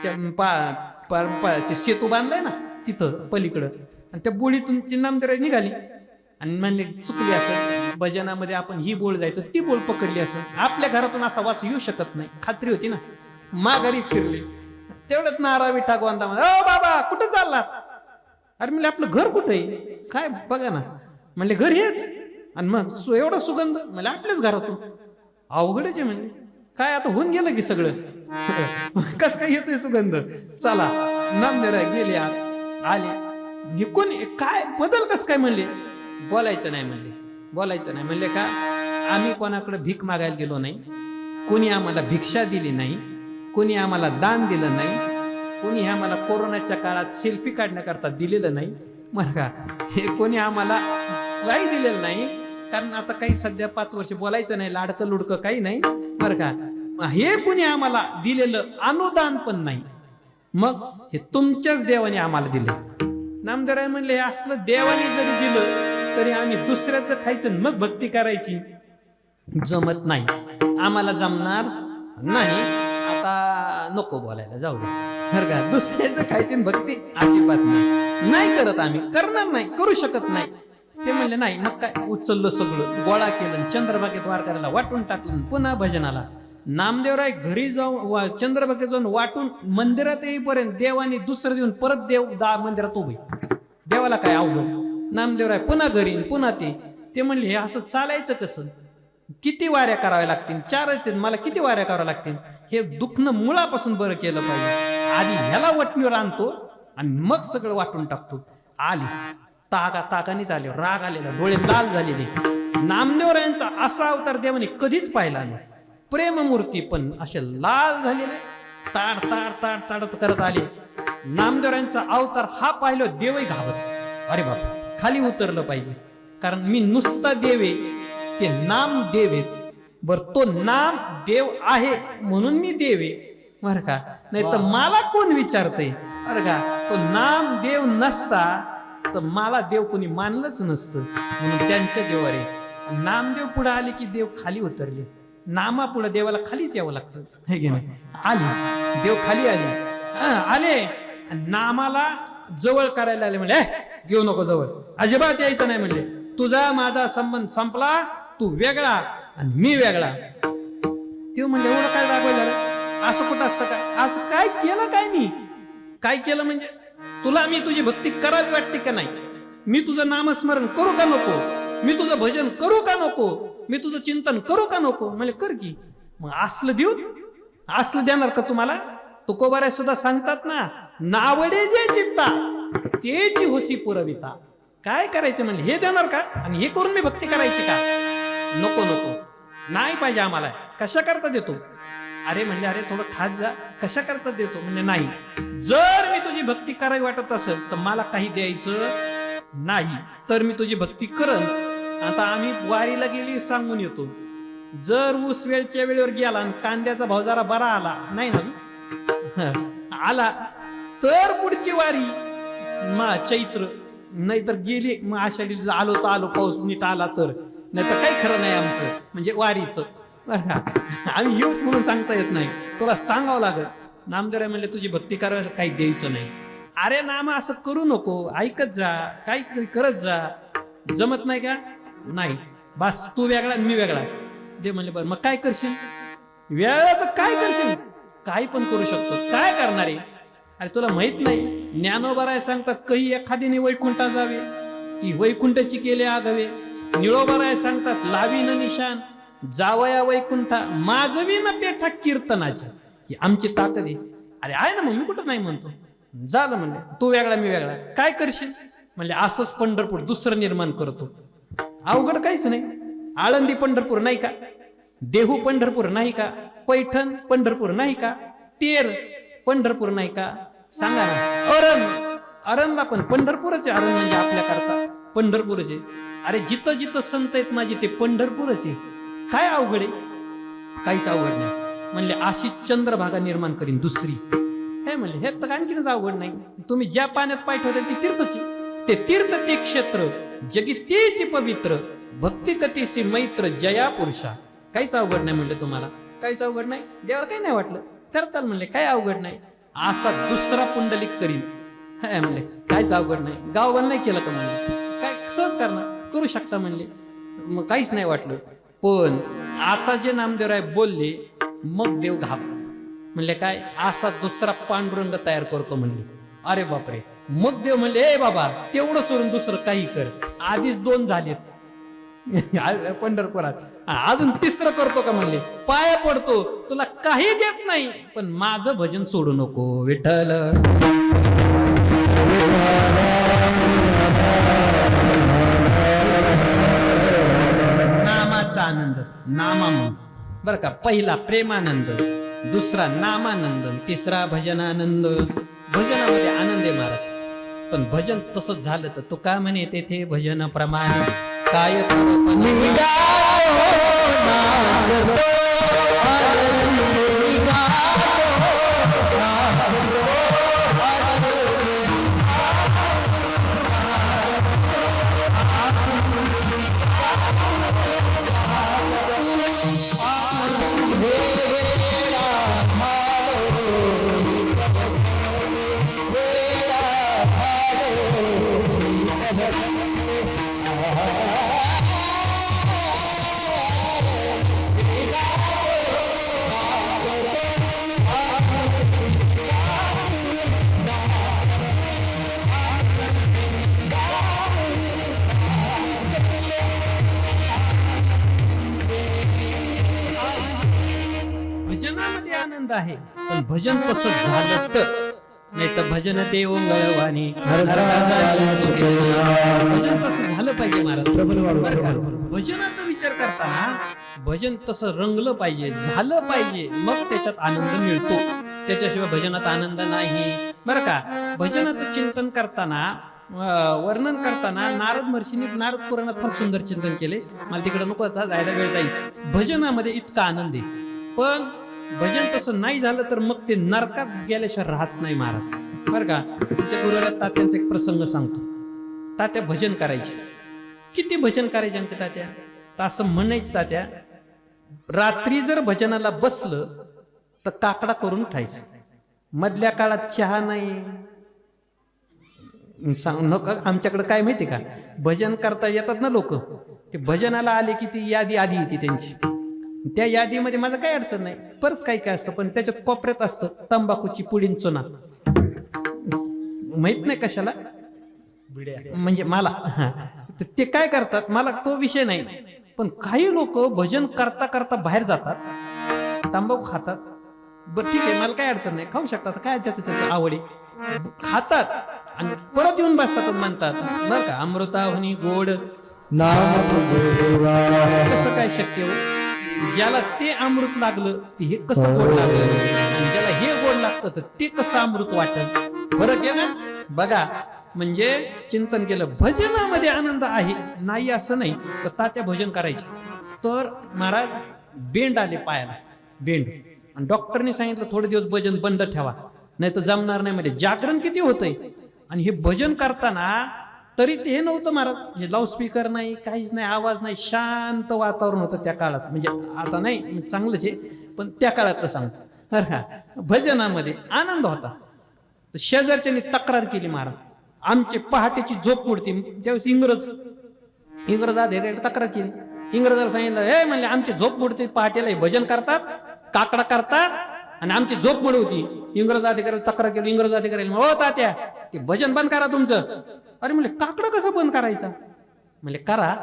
त्या सेतू बांधलाय ना तिथं पलीकडं, आणि त्या बोळीतून ती नामदेवराय निघाली आणि म्हणले चुकली असं, भजनामध्ये आपण ही बोळ जायचं, ती बोळ पकडली असं. आपल्या घरातून असा वास येऊ शकत नाही, खात्री होती ना. माघारी फिरले, तेवढंच नारा विठा गोंदामध्ये, ओ बाबा कुठं चालला. अरे म्हणले आपलं घर कुठं आहे, काय बघा ना. म्हणले घर हेच, आणि मग एवढा सुगंध, म्हणजे आपल्याच घरातून. अवघडच आहे म्हणले, काय आता होऊन गेलं की सगळं. कस काय येतोय सुगंध. चला नामदेवराय गेले आत, आले. हे कोणी काय बदल कस काय म्हणले, बोलायचं नाही म्हणले, बोलायचं नाही म्हणले. का आम्ही कोणाकडे भीक मागायला गेलो नाही, कोणी आम्हाला भिक्षा दिली नाही, कोणी आम्हाला दान दिलं नाही, कोणी आम्हाला कोरोनाच्या काळात सेल्फी काढण्याकरता दिलेलं नाही बरं का. हे कोणी आम्हाला काही दिलेलं नाही, कारण आता काही सध्या 5 वर्ष बोलायचं नाही, लाडकं लुडकं काही नाही बरं का. हे कोणी आम्हाला दिलेलं अनुदान पण नाही, मग हे तुमच्याच देवाने आम्हाला दिले. नामदेवराय म्हणले हे असलं देवाने जरी दिलं तरी आम्ही दुसऱ्याचं खायचं मग भक्ती करायची, जमत नाही, आम्हाला जमणार नाही. आता नको बोलायला, जाऊ दे का. दुसऱ्याचं खायची भक्ती अजिबात नाही, नाही करत, आम्ही करणार नाही, करू शकत नाही. ते म्हणले नाही. मग काय, उचललं सगळं, गोळा केलं, चंद्रभागेत वार करायला वाटून टाकलं, पुन्हा भजनाला. नामदेवराय घरी जाऊन चंद्रभागेत जाऊन वाटून मंदिरात येईपर्यंत देवाने दुसरं देऊन परत देव मंदिरात उभे. देवाला काय अवघड. नामदेवराय पुन्हा घरी, पुन्हा ते म्हणले हे असं चालायचं कसं, किती वाऱ्या कराव्या लागतील, 4 आहेत मला, किती वाऱ्या कराव्या लागतील. हे दुखणं मुळापासून बरं केलं पाहिजे, आधी ह्याला वटणीवर आणतो आणि मग सगळं वाटून टाकतो. आली ताकानीच आले, राग आलेला, डोळे लाल झालेले. नामदेवरायांचा असा अवतार देवाने कधीच पाहिला नाही. प्रेममूर्ती पण असे लाल झालेले, ताड ताड ताड ताडत करत आले. नामदेवरायांचा अवतार हा पाहिलं देवही घाबरत, अरे बाप खाली उतरलं पाहिजे, कारण मी नुसता देवे, ते नाम देवे. बर तो नाम देव आहे म्हणून मी देवे बरं का, नाही तर मला कोण विचारतय बरं का. तो नाम देव नसता तर मला देव कोणी मानलंच नसतं, म्हणून त्यांच्या देवावर आहे. नामदेव पुढे आले की देव खाली उतरले. नामा पुढे देवाला खालीच यावं लागतं, हे घे नाही. आली देव खाली आले, नामाला जवळ करायला आले. म्हणले घेऊ नको जवळ, अजिबात यायचं नाही म्हणले. तुझा माझा संबंध संपला, तू वेगळा आणि मी वेगळा. ते म्हणले एवढं काय रागवलं, असं कुठं असतं का, आज काय केलं, काय मी काय केलं म्हणजे तुला मी तुझी भक्ती करावी वाटते का नाही, मी तुझं नामस्मरण करू का नको, मी तुझं भजन करू का नको, मी तुझं चिंतन करू का नको. म्हणजे कर की. मग असलं देऊ, असलं देणार का तुम्हाला. तुकोबाराय सुद्धा सांगतात ना, नावडे जे चित्ता तेची होसी पुरविता. काय करायचं म्हणजे हे देणार का, आणि हे करून मी भक्ती करायची का. नको नको, नाही पाहिजे आम्हाला. कशा करता देतो. अरे म्हणले अरे थोडं खात जा. कशा करता देतो. म्हणजे नाही, जर मी तुझी भक्ती करावी वाटत असेल तर मला काही द्यायचं नाही, तर मी तुझी भक्ती करन. आता आम्ही वारीला गेली सांगून येतो, जर ऊस वेळच्या वेळेवर गेला आणि कांद्याचा भाव जरा बरा आला नाही ना आला तर पुढची वारी चैत्र, नाहीतर गेली मग आषाढी आलो तर आलो, पाऊस नीट आला तर, नाही तर काही खरं नाही आमचं म्हणजे वारीचं. आम्ही येऊच म्हणून सांगता येत नाही, तुला सांगावं लागत. नामदेवराय म्हणले तुझी भक्ती करायला काही द्यायचं नाही. अरे नाम असं करू नको, ऐकत जा, काही करत जा. जमत नाही का, नाही बस तू वेगळा मी वेगळा. दे म्हणले बरं मग काय करशील, वेळा तर काय करशील, काही पण करू शकतो, काय करणार आहे. अरे तुला माहित नाही, ज्ञानोबाराय सांगतात काही एखादीने वैकुंठा जावे ती वैकुंठाची केले आगवे. निळोबाराय सांगतात लावी न निशान जावया वैकुंठा माझवी न पेठा कीर्तनाच्या. ही आमची ताकद आहे. अरे आहे ना, मग मी कुठं नाही म्हणतो. झालं म्हणले तू वेगळा मी वेगळा, काय करशील. म्हणजे असंच पंढरपूर दुसरं निर्माण करतो. अवघड काहीच नाही. आळंदी पंढरपूर नाही का, देहू पंढरपूर नाही का, पैठण पंढरपूर नाही का, तेर पंढरपूर नाही का, सांगा ना. अरणला पण पंढरपूरच आहे. अरण म्हणजे आपल्याकरता पंढरपूरच आहे. अरे जिथं जिथं संत आहेत माझे ते पंढरपूरच आहे. काय अवघड आहे? काहीच अवघड नाही. म्हणले अशी चंद्रभागा निर्माण करीन दुसरी. हे म्हणले हे तर आणखीनच अवघड नाही. तुम्ही ज्या पाण्यात पाय ठेवता ते तीर्थची, ते तीर्थ ते क्षेत्र जगी तेची पवित्र, भक्ती कथेसी मैत्र जया पुरुषा. काहीच अवघड नाही म्हणले तुम्हाला, काहीच अवघड नाही. देवाला काही नाही वाटलं करताल म्हणले, काय अवघड नाही. असा दुसरा पुंडलिक करीन. हे म्हणले काहीच अवघड नाही. गावबन नाही केलं का म्हणले, काय सहज करणार, करू शकता म्हणले. मग काहीच नाही वाटलं. पण आता जे नामदेवराय बोलले मग देव घाबरला. म्हणले काय, असा दुसरा पांडुरंग तयार करतो म्हणले. अरे बापरे. मग देव म्हणले ए बाबा तेवढं सोडून दुसरं काही कर, आधीच 2 झालेत पंढरपुरात, अजून तिसरं करतो का म्हणले. पाया पडतो, तुला काही देत नाही पण माझं भजन सोडू नको विठ्ठल. नामाचा आनंद, नामानंद बर का. पहिला प्रेमानंद, दुसरा नामानंद, तिसरा भजनानंद. भजनामध्ये आनंद आहे महाराज. पण भजन तसंच झालं तर तो का म्हणे तेथे भजन प्रमाणे काय भजनामध्ये आनंद आहे. पण भजन तसं झालं तर, नाही तर भजन ते ओंगळवाणी. भजन तसं झालं पाहिजे महाराज. भजनाचा विचार करताना भजन तसं रंगलं पाहिजे, झालं पाहिजे, मग त्याच्यात आनंद मिळतो. त्याच्याशिवाय भजनात आनंद नाही बरं का. भजनाचं चिंतन करताना, वर्णन करताना नारद महर्षींनी नारद पुराणात फार सुंदर चिंतन केले. मला तिकडे नको आता जायला, वेळ जाईल. भजनामध्ये इतका आनंद आहे. पण भजन तसं नाही झालं तर मग ते नरकात गेल्याशिवाय राहत नाही महाराज बरं का. तुमच्या गुरुवाला तात्यांचा एक प्रसंग सांगतो. तात्या भजन करायचे. किती भजन करायचे आमच्या तात्या. तर असं म्हणायचं तात्या, रात्री जर भजनाला बसलं तर काकडा करून उठायचं. मधल्या काळात चहा नाही. नका आमच्याकडे काय माहिती का, भजन करता येतात ना लोक, ते भजनाला आले की ती यादी आधी येते त्यांची. त्या यादीमध्ये माझं काही अडचण नाही, बरंच काही काय असतं. पण त्याच्यात कोपऱ्यात असतं तंबाखूची पुडीन चुना. माहित नाही कशाला, म्हणजे मला ते काय करतात मला तो विषय नाही. पण काही लोक भजन करता करता बाहेर जातात, तंबाखू खातात. बरं ठीक आहे, मला काही अडचण नाही, खाऊ शकतात, काय त्याचं त्याचं आवडी खातात आणि परत येऊन बसतात म्हणतात बरं का, अमृताहुनी गोड नाम कसं काय शक्य हो. ज्याला ते अमृत लागलं ते हे कसं गोड लागलं, आणि ज्याला हे गोड लागतं तर ते कसं अमृत वाटत. फरक आहे ना बघा. म्हणजे चिंतन केलं, भजनामध्ये आनंद आहे नाही असं नाही. तर तात्या भजन करायचे तर महाराज बेंड आले पायाला, बेंड. आणि डॉक्टरने सांगितलं थोडे दिवस भजन बंद ठेवा, नाही तर जमणार नाही. म्हणजे जागरण किती होतंय. आणि हे भजन करताना तरी ते हे नव्हतं महाराज, हे लाऊडस्पीकर नाही, काहीच नाही, आवाज नाही, शांत वातावरण होतं त्या काळात. म्हणजे आता नाही, चांगलंच आहे, पण त्या काळातलं सांगतो बरं का. भजनामध्ये आनंद होता. तर शेजारच्यानी तक्रार केली महाराज, आमची पहाटेची झोप मोडती. त्यावेळेस इंग्रज आधी तक्रार केली. इंग्रजाला सांगितलं, हे म्हणले आमची झोप मोडते, पहाटेला भजन करतात, काकडा करतात आणि आमची झोप मोडवती. इंग्रज अधिकाऱ्याला तक्रार केली. इंग्रज अधिकाऱ्याला, हो तात्या ते भजन बंद करा तुमचं. अरे म्हणले काकडा कसं बंद करायचा. म्हणले करा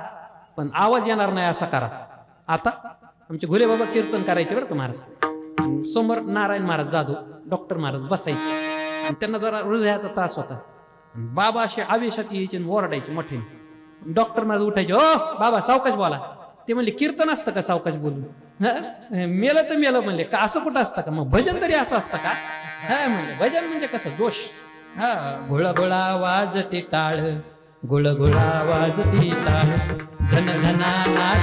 पण आवाज येणार नाही असा करा. आता आमचे घोले बाबा कीर्तन करायचे बरं का महाराज. समोर नारायण महाराज जाधव डॉक्टर महाराज बसायचे आणि त्यांना जरा हृदयाचा त्रास होता. बाबा असे आवेशात यायचे आणि ओरडायचे मोठे. डॉक्टर माझं उठायचे, ओ बाबा सावकाश बोला. ते म्हणले कीर्तन असतं का सावकाश बोलून? मेलं तर मेलं म्हणले का, असं कुठं असतं का? मग भजन तरी असं असतं का? हा म्हणले भजन म्हणजे कसं जोश. हा घोळा वाजते टाळ, घोळा वाजते टाळ, झन झना नाद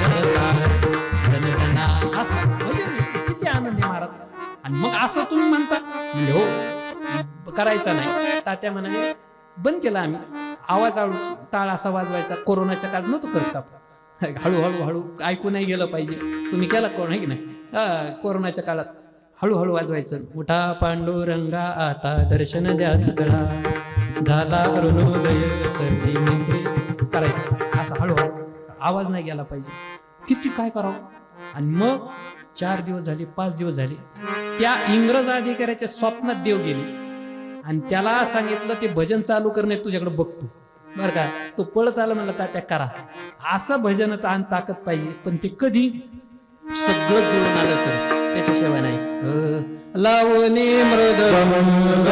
झन झना, असं भजन. किती आनंद आहे महाराज. आणि मग असं तुम्ही म्हणता? म्हणजे हो करायचा नाही. तात्या म्हणाले बंद केला आम्ही. आवाज टाळ असा वाजवायचा. कोरोनाच्या काळात नव्हतं करत आपण. हळूहळू ऐकू नाही गेलं पाहिजे. तुम्ही केला कोण आहे की नाही? कोरोनाच्या काळात हळूहळू वाजवायचं. उठा पांडुरंगा आता दर्शन द्या सगळा, झाला अरुणोदय सर्दी मध्ये करायचं. असं हळूहळू आवाज नाही गेला पाहिजे. किती काय करावं. आणि मग 4 दिवस झाले, 5 दिवस झाले, त्या इंग्रज अधिकाऱ्याच्या स्वप्नात देव गेले आणि त्याला सांगितलं ते भजन चालू करणे तुझ्याकडे बघतो बरं का. तो पळत आला म्हणला तात्या करा. असं भजनाचा आणि ताकद पाहिजे. पण ते कधी सगळं जुळून आलं तर त्याच्याशिवाय नाही. लावणी मृदंग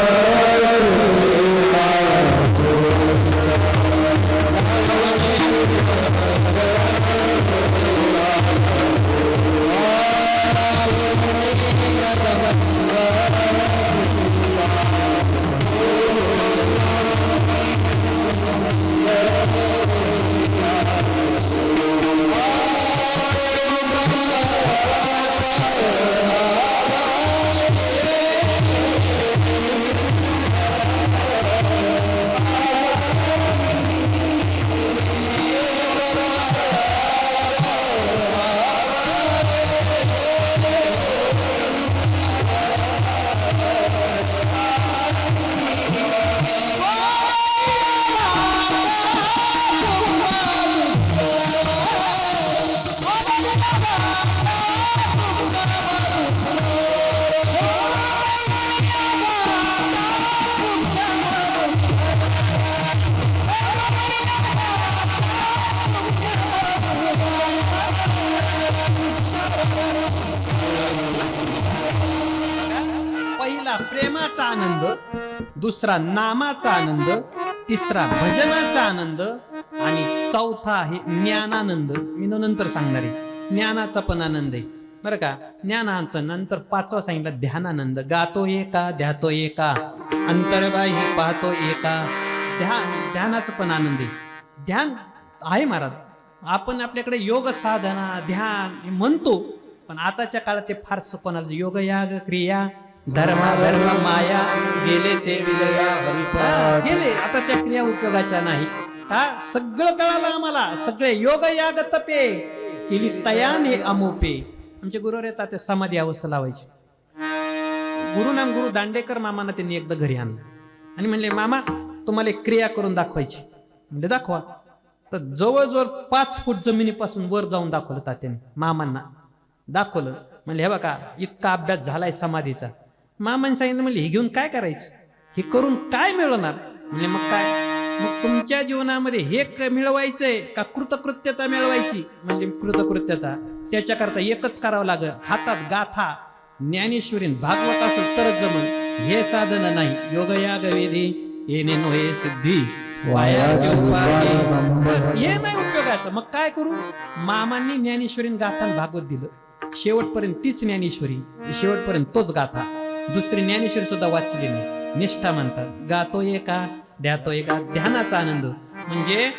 प्रेमाचा आनंद, दुसरा नामाचा आनंद, तिसरा भजनाचा आनंद आणि चौथा आहे ज्ञानानंद. मी नंतर सांगणार आहे. ज्ञानाचा पण आनंद आहे बरं का. ज्ञानाचा नंतर 5वा सांगितलं ध्यानानंद. गातो एका ध्यातो एका, अंतर्बाही पाहतो एका. ध्यानाचा पण आनंद आहे. ध्यान आहे महाराज. आपण आपल्याकडे योग साधना ध्यान हे म्हणतो, पण आताच्या काळात ते फारसं कोणाला योग याग क्रिया धर्म माया गेले ते विलया गेले. आता त्या क्रिया उपयोगाच्या नाही का. सगळं कळालं आम्हाला. सगळे योग याग तपे केली तयाने अमोपे. आमचे गुरुवर येतात ते समाधी अवस्था लावायची. गुरु दांडेकर मामांना त्यांनी एकदा घरी आणलं आणि म्हणले मामा तुम्हाला एक क्रिया करून दाखवायची. म्हणजे दाखवा. तर जवळजवळ 5 फूट जमिनीपासून वर जाऊन दाखवलं तात्याने. मामांना दाखवलं. म्हणले हे बघा इतका अभ्यास झालाय समाधीचा. मामाने सांगितलं म्हणले हे घेऊन काय करायचं, हे करून काय मिळवणार. म्हणजे मग काय, मग तुमच्या जीवनामध्ये हे मिळवायचंय का कृतकृत्यता मिळवायची. म्हणजे कृतकृत्यता त्याच्याकरता एकच करावं लागेल. हातात गाथा ज्ञानेश्वरी भागवत असेल तरच जमल. हे साधन नाही. योगयाग वेदी येणे नोहे सिद्धी हे नाही उपयोगाचं. मग काय करू. मामांनी ज्ञानेश्वरी गाथा भागवत दिलं. शेवटपर्यंत तीच ज्ञानेश्वरी, शेवटपर्यंत तोच गाथा. दुसरी ज्ञानेश्वरी सुद्धा वाचली नाही. निष्ठा म्हणतात. गातो एका ध्यातो एका. ध्यानाचा आनंद म्हणजे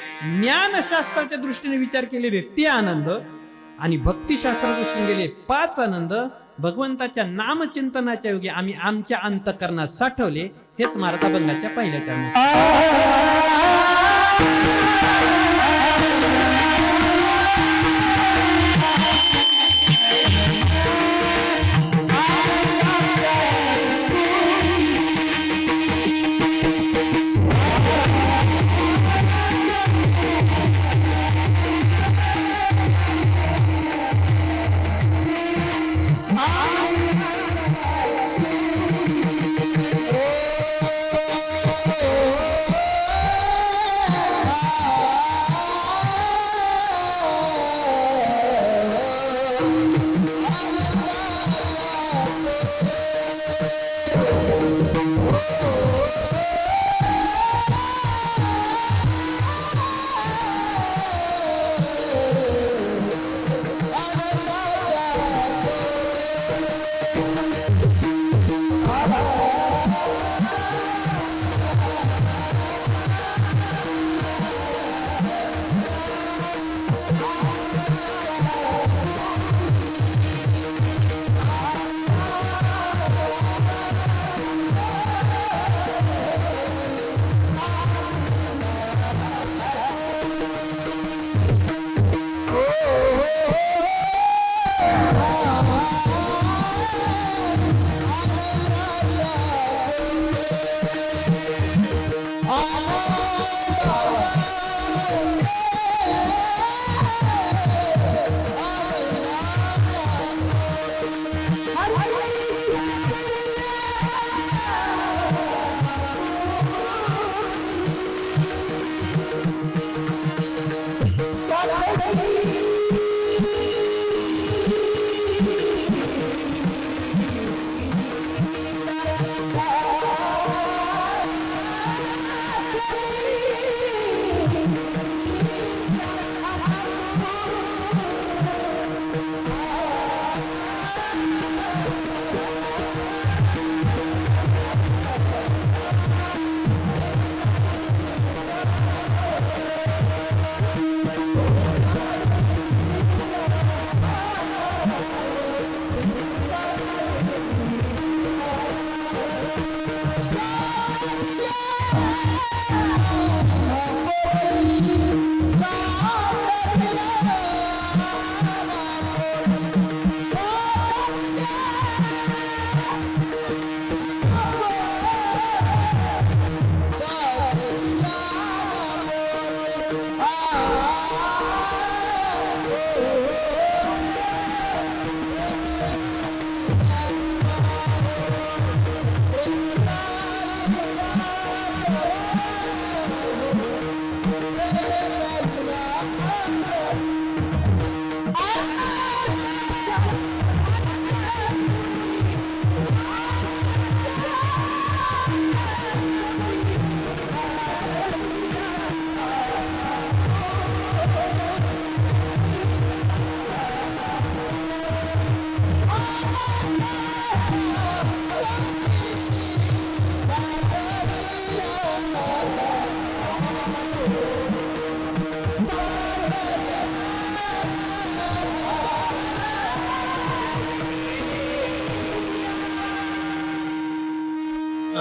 ज्ञानशास्त्राच्या दृष्टीने विचार केलेले ते आनंद आणि भक्तिशास्त्राच्या दृष्टीने गेले 5 आनंद भगवंताच्या नामचिंतनाच्या योगी आम्ही आमच्या अंतःकरणात साठवले. हेच मार्गाभंगाच्या पहिल्या चरणात.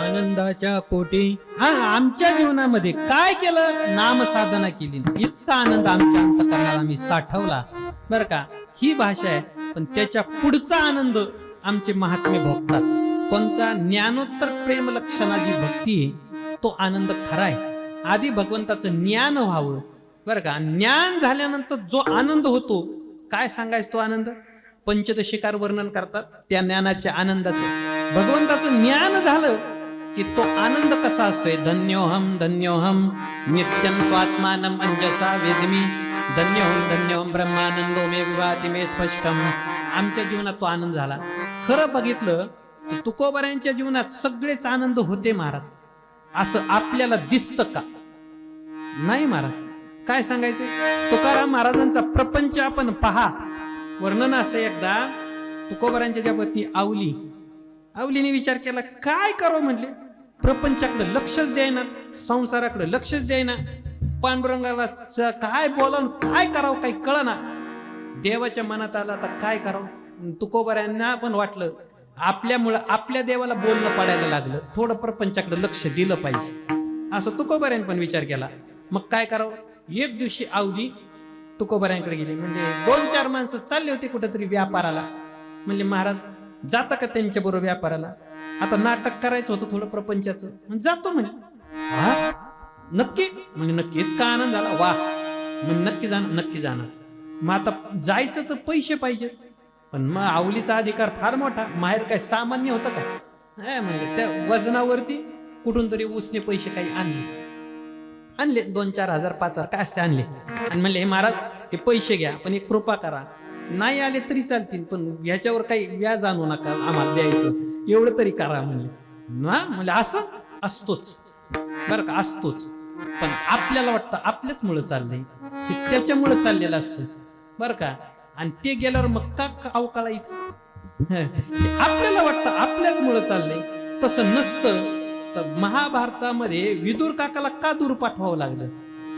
आनंदाच्या कोटी आमच्या जीवनामध्ये काय केलं, नामसाधना केली, इतका आनंद आमच्या अंतःकरणाला आम्ही साठवला बर का. ही भाषा आहे, पण त्याच्या पुढचा आनंद आमचे महात्मे भोगतात. कोणचा? ज्ञानोत्तर प्रेम लक्षणा जी भक्ती आहे, तो आनंद खरा आहे. आधी भगवंताचं ज्ञान व्हावं बर का. ज्ञान झाल्यानंतर जो आनंद होतो, काय सांगायचं तो आनंद, पंचदशिकार वर्णन करतात त्या ज्ञानाच्या आनंदाचं. भगवंताचं ज्ञान झालं की तो आनंद कसा असतोय, धन्योहम नित्यं स्वात्मानम अंजसा वेदमी, धन्योहम ब्रह्मानंदो मे विभाति मे स्पष्टम. आमच्या जीवनात तो आनंद झाला. खरं बघितलं तर तुकोबारायांच्या जीवनात सगळेच आनंद होते महाराज, असं आपल्याला दिसतं का? नाही महाराज. काय सांगायचं, तुकाराम महाराजांचा प्रपंच आपण पहा. वर्णन असं, एकदा तुकोबारायांच्या ज्या पत्नी आवलीने विचार केला, काय करावं म्हणले, प्रपंचाकडे लक्षच द्यायना, संसाराकडे लक्षच द्यायना, पांडुरंगाला काय बोला काय करावं काही कळना. देवाच्या मनात आलं आता काय करावं. तुकोबारायांना पण वाटलं आपल्यामुळं आपल्या देवाला बोलणं पडायला लागलं, थोडं प्रपंचाकडे लक्ष दिलं पाहिजे, असं तुकोबारायांनी पण विचार केला. मग काय करावं. एक दिवशी आवली तुकोबारायांकडे गेली. म्हणजे 2-4 माणसं चालले होते कुठेतरी व्यापाराला. म्हणजे महाराज जाता का त्यांच्या बरोबर व्यापाराला, आता नाटक करायचं होतं थोडं प्रपंचाचं, जातो म्हणे. हा नक्की? म्हणजे नक्की. इतका आनंद झाला, वा म्हणजे नक्की जाणार. मग आता जायचं तर पैसे पाहिजेत, पण मग आवलीचा अधिकार फार मोठा, माहेर काय सामान्य होतं का. म्हणजे त्या वजनावरती कुठून तरी उसने पैसे काही आणले 2-4 हजार 5,000 काय असते आणले, आणि म्हणले हे महाराज हे पैसे घ्या, पण एक कृपा करा, नाही आले तरी चालतील, पण ह्याच्यावर काही व्याज आणू नका, आम्हाला द्यायचं एवढं तरी करा म्हणले. ना म्हणजे असं असतोच बरं का, असतोच. पण आपल्याला वाटतं आपल्याच मुळे चाललंय, हे त्याच्यामुळे चाललेलं असतं बरं का. आणि ते गेल्यावर मग का अवकाळा इथं आपल्याला वाटतं आपल्याच मुळे चाललंय, तसं नसतं. तर महाभारतामध्ये विदुर काकाला का दूर पाठवावं लागलं,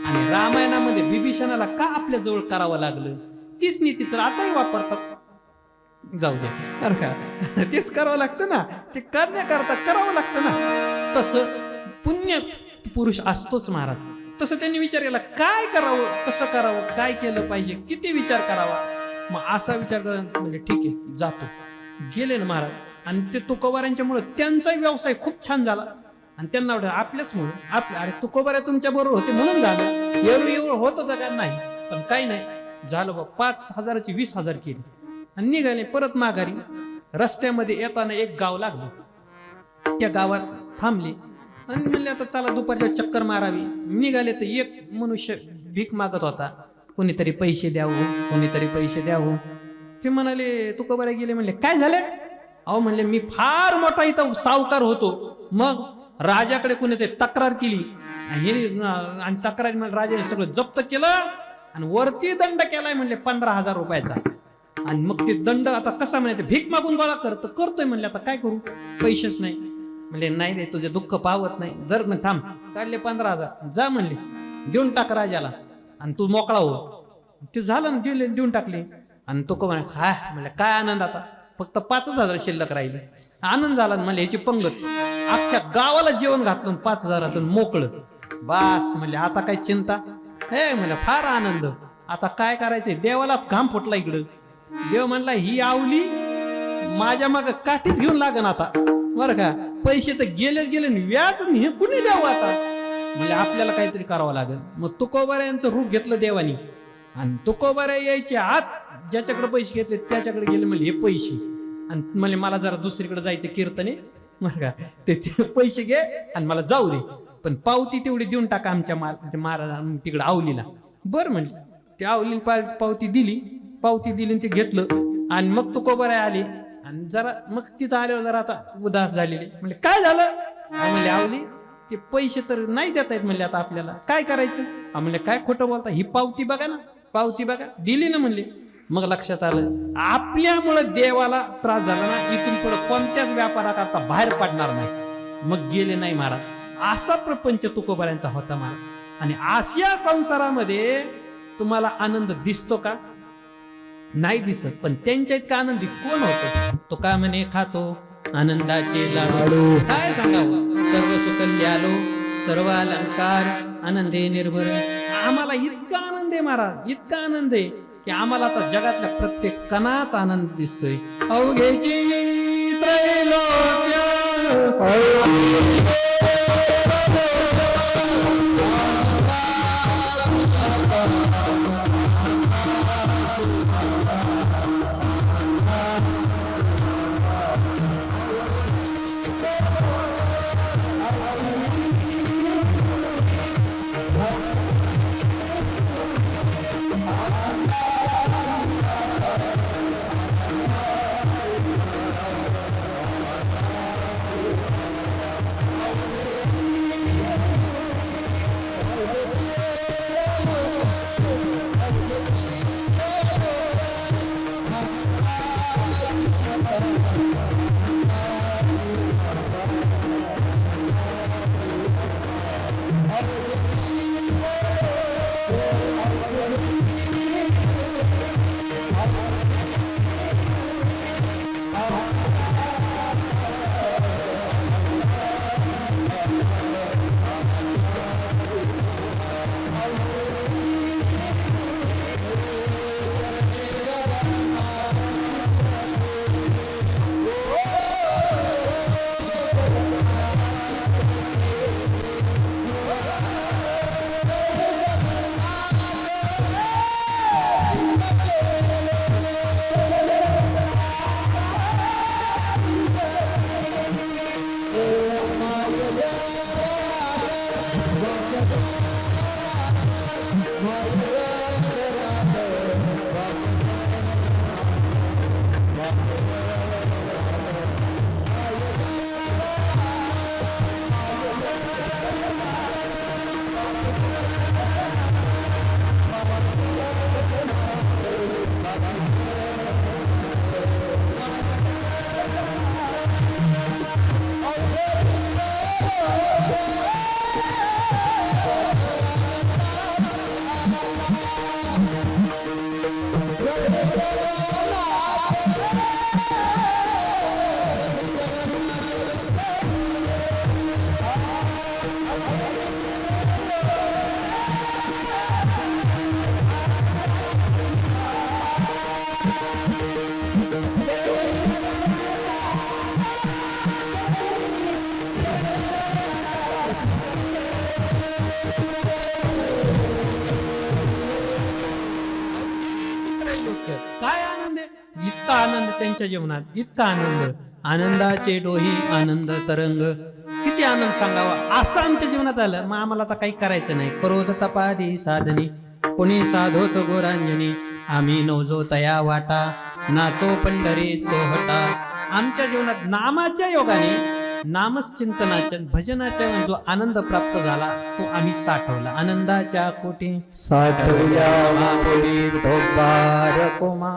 आणि रामायणामध्ये बिभीषणाला का आपल्या जवळ करावं लागलं, तीच नीती तर आताही वापरतात. जाऊ दे बरं का, तेच करावं लागतं ना, ते करण्याकरता करावं लागतं ना. तसं पुण्य पुरुष असतोच महाराज. तसं त्यांनी विचार केला, काय करावं, कसं करावं, काय केलं पाहिजे, किती विचार करावा. मग असा विचार करा, म्हणजे ठीक आहे जातो. गेले ना महाराज, आणि ते तुकोबारांच्यामुळे त्यांचाही व्यवसाय खूप छान झाला. आणि त्यांना वाटलं आपल्याच मुळे अरे तुकोबारा तुमच्या बरोबर होते म्हणून झालं, एवढं होत होतं का, नाही. पण काही नाही झालं बा, 5,000ची 20,000 केली आणि निघाले परत माघारी. रस्त्यामध्ये येताना एक गाव लागलं, त्या गावात थांबले आणि म्हणले आता चला दुपारच्या चक्कर मारावी. निघाले तर एक मनुष्य भीक मागत होता, कोणीतरी पैसे द्यावं, कोणीतरी पैसे द्यावं. ते म्हणाले तुकोबारा गेले, म्हणले काय झाले. अहो म्हणले मी फार मोठा इथं सावकार होतो, मग राजाकडे कोणीतरी तक्रार केली आणि तक्रारी मला राजाने सगळं जप्त केलं आणि वरती दंड केलाय म्हणले 15,000 रुपयाचा. आणि मग ते दंड आता कसा म्हणायचं, भीक मागून गोळा करतोय म्हणले, आता काय करू, पैसेच नाही. म्हणले नाही रे, तुझे दुःख पावत नाही, जर थांब, काढले 15,000, जा म्हणले देऊन टाक राजाला आणि तू मोकळा हो. ते झालं ना, देऊन टाकले. आणि तो म्हणले हा, म्हणले काय आनंद, आता फक्त 5,000 शिल्लक राहिले. आनंद झाला मला याची पंगत. अख्ख्या गावाला जेवण घातलं 5,000चं मोकळं. बास म्हणले आता काय चिंता. हे म्हणलं फार आनंद. आता काय करायचंय, देवाला घाम फुटला इकडं. देव म्हणला ही आवली माझ्या माग काठीच घेऊन लागन आता बरं का. पैसे तर गेले व्याज हे कुणी द्यावं आता. म्हणजे आपल्याला काहीतरी करावं लागेल. मग तुकोबारा यांचं रूप घेतलं देवानी आणि तुकोबारा यायचे आत ज्याच्याकडे पैसे घेतले त्याच्याकडे गेले म्हणजे हे पैसे आणि म्हणजे मला जरा दुसरीकडे जायचं कीर्तने बरं का. ते पैसे घे आणि मला जाऊ दे पण पावती तेवढी देऊन टाका आमच्या महाराज तिकडे आवलीला. बरं म्हणले ते आवली पावती दिली आणि ते घेतलं आणि मग तुकोबारा आले आणि जरा मग तिथं आल्यावर जरा आता उदास झालेले. म्हणजे काय झालं म्हणले आवली ते पैसे तर नाही देता येत म्हणले आता आपल्याला काय करायचं. म्हणले काय खोटं बोलता, ही पावती बघा ना, पावती बघा. दिली ना म्हणले. मग लक्षात आलं आपल्यामुळे देवाला त्रास झाला ना इथून पुढे कोणत्याच व्यापाराकरता बाहेर पडणार नाही. मग गेले नाही महाराज. असा प्रपंच तुकोबाऱ्यांचा होता महाराज. आणि आशिया संसारामध्ये तुम्हाला आनंद दिसतो का, नाही दिसत. पण त्यांच्या इतका आनंदी कोण होतो. तो का म्हणे खातो आनंदाचे लाडू. काय सांगावं, सर्व सुकल्यालो सर्व अलंकार आनंदे निर्भर. आम्हाला इतका आनंद आहे महाराज, इतका आनंद आहे की आम्हाला आता जगातल्या प्रत्येक कणात आनंद दिसतोय. अवघेची त्रैलोक्य काय आनंद आहे, इतका आनंद त्यांच्या जीवनात, इतका आनंद. आनंदाचे डोही आनंद तरंग. किती आनंद सांगावा. असं आमच्या जीवनात आलं. मग आम्हाला आता काही करायचं नाही. क्रोध तपादी साधनी कोणी साधोत गोरांजनी. आम्ही नवजो तया वाटा नाचो पंढरी चोहटा. आमच्या जीवनात नामाच्या योगाने नामच चिंतनाच्या भजनाच्या जो आनंद प्राप्त झाला तो आम्ही साठवला. आनंदाच्या कोटी साठवल्या महापुरी ढोबार कोमा.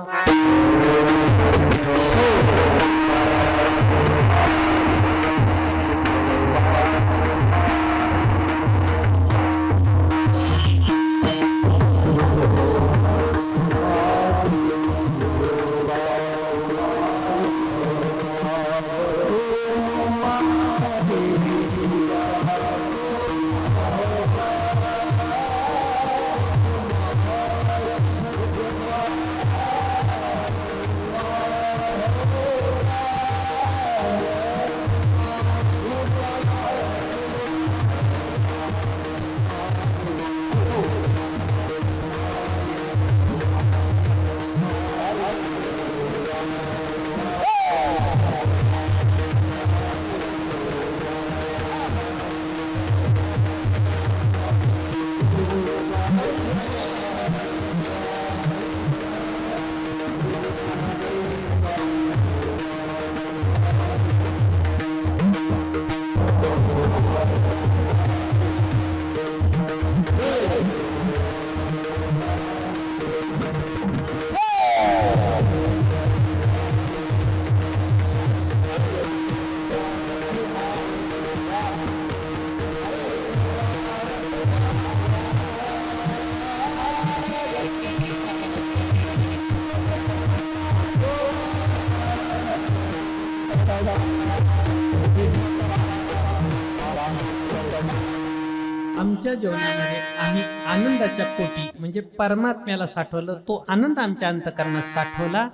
आमच्या जीवनामध्ये आम्ही आनंदाच्या पोटी म्हणजे परमात्म्याला साठवलं, तो आनंद आमच्या अंतःकरणात साठवला.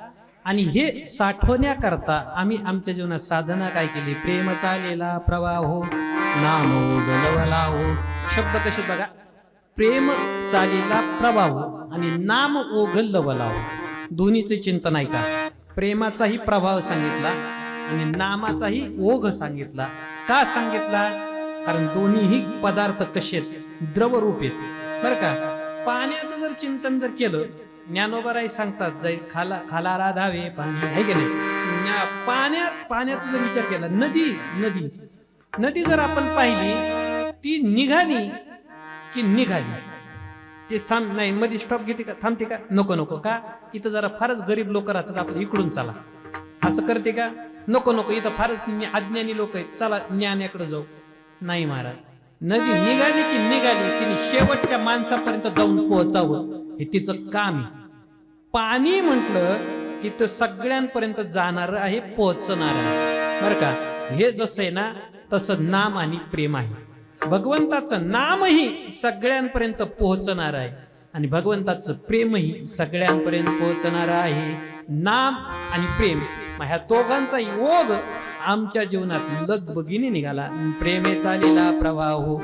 आणि हे साठवण्याकरता आम्ही आमच्या जीवनात साधना काय केली? प्रेम चालेला प्रवाह हो, नाम गलवला हो. शब्द कसे बघा, प्रेम चालेला प्रवाह आणि नाम ओघलवला हो. दोन्हीचे चिंतन आहे का? प्रेमाचाही प्रभाव सांगितला आणि नामाचाही ओघ सांगितला. का सांगितला? कारण दोन्हीही पदार्थ कसे आहेत? द्रवरूप आहेत बरं का. पाण्याचं जर चिंतन जर केलं, ज्ञानोबाराई सांगतात, जय खाला खाला राधावे पाणी, आहे की नाही? पाण्याचा जर विचार केला, नदी नदी नदी जर आपण पाहिली, ती निघाली की निघाली, ते थांब नाही, मध्ये स्टॉप घेते का? थांबते का? नको नको. का? इथं जरा फारच गरीब लोक राहतात, आपलं इकडून चला असं करते का? नको नको, इथं फारच अज्ञानी लोक आहेत, चला ज्ञानाकडे जाऊ. नाही महाराज, नदी निघाली की निघाली, तिने शेवटच्या माणसापर्यंत जाऊन पोहोचावं, हे तिचं काम आहे. पाणी म्हटलं की तो सगळ्यांपर्यंत जाणार आहे, पोहोचणार आहे बरं का. हे जसं आहे ना, तसं नाम आणि प्रेम आहे. भगवंताचं नामही सगळ्यांपर्यंत पोहोचणार आहे आणि भगवंताचं प्रेमही सगळ्यांपर्यंत पोहोचणार आहे. नाम आणि प्रेम, ह्या दोघांचाही ओघ आमच्या जीवनात लगबगीने निघाला. प्रेमे चालेला प्रवाह हो,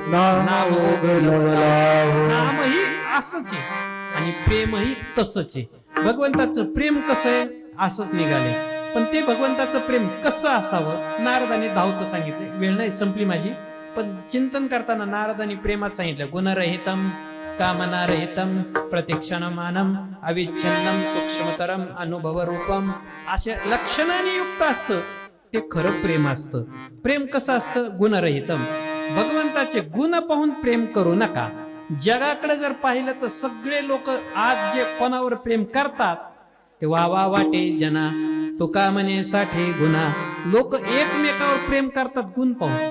नामही असंच आहे आणि प्रेमही तसंच आहे. भगवंताचं प्रेम कसं आहे? असंच निघाले. पण ते भगवंताचं प्रेम कसं असावं? नारदाने धावतं सांगितले. वेळ नाही, संपली माझी. पण चिंतन करताना नारदाने प्रेमात सांगितलं, गुणरहितम कामनारहितम प्रतीक्षणमानम अविच्छिन्नम सूक्ष्मतरम अनुभव रूपम. अशा लक्षणाने युक्त असतं ते खरं प्रेम असतं. प्रेम कसं असतं? गुणरहितम. भगवंताचे गुण पाहून प्रेम करू नका. जगाकडे जर पाहिलं तर सगळे लोक आज जे कोणावर प्रेम करतात ते वा वा वाटे जना, तुका म्हणे साठी गुन्हा. लोक एकमेकावर प्रेम करतात गुण पाहून.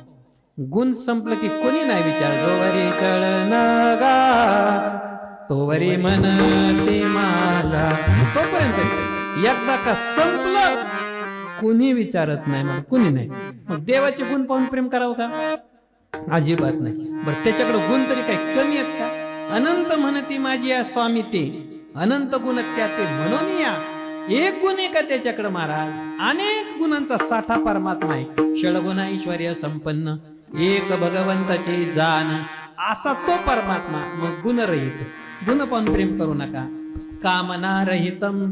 गुण संपलं की कोणी नाही विचार, जोवरी कळनगा तोवरी मन ते मला. तोपर्यंत एकदा का संपलं कोणी विचारत नाही, मला कोणी नाही. मग देवाचे गुण पाहून प्रेम करावं का? अजिबात नाही. बरं, त्याच्याकडे गुण तरी काही कमी आहेत का? अनंत म्हणती माझी या स्वामी ते, अनंत गुण त्या ते म्हणून या. एक गुण आहे का त्याच्याकडे महाराज? अनेक गुणांचा साठा परमात्मा आहे. षडगुण ऐश्वर्य संपन्न, एक भगवंताची जाण, असा तो परमात्मा. मग गुणरहित, गुण पाहून प्रेम करू नका. कामना रहितम,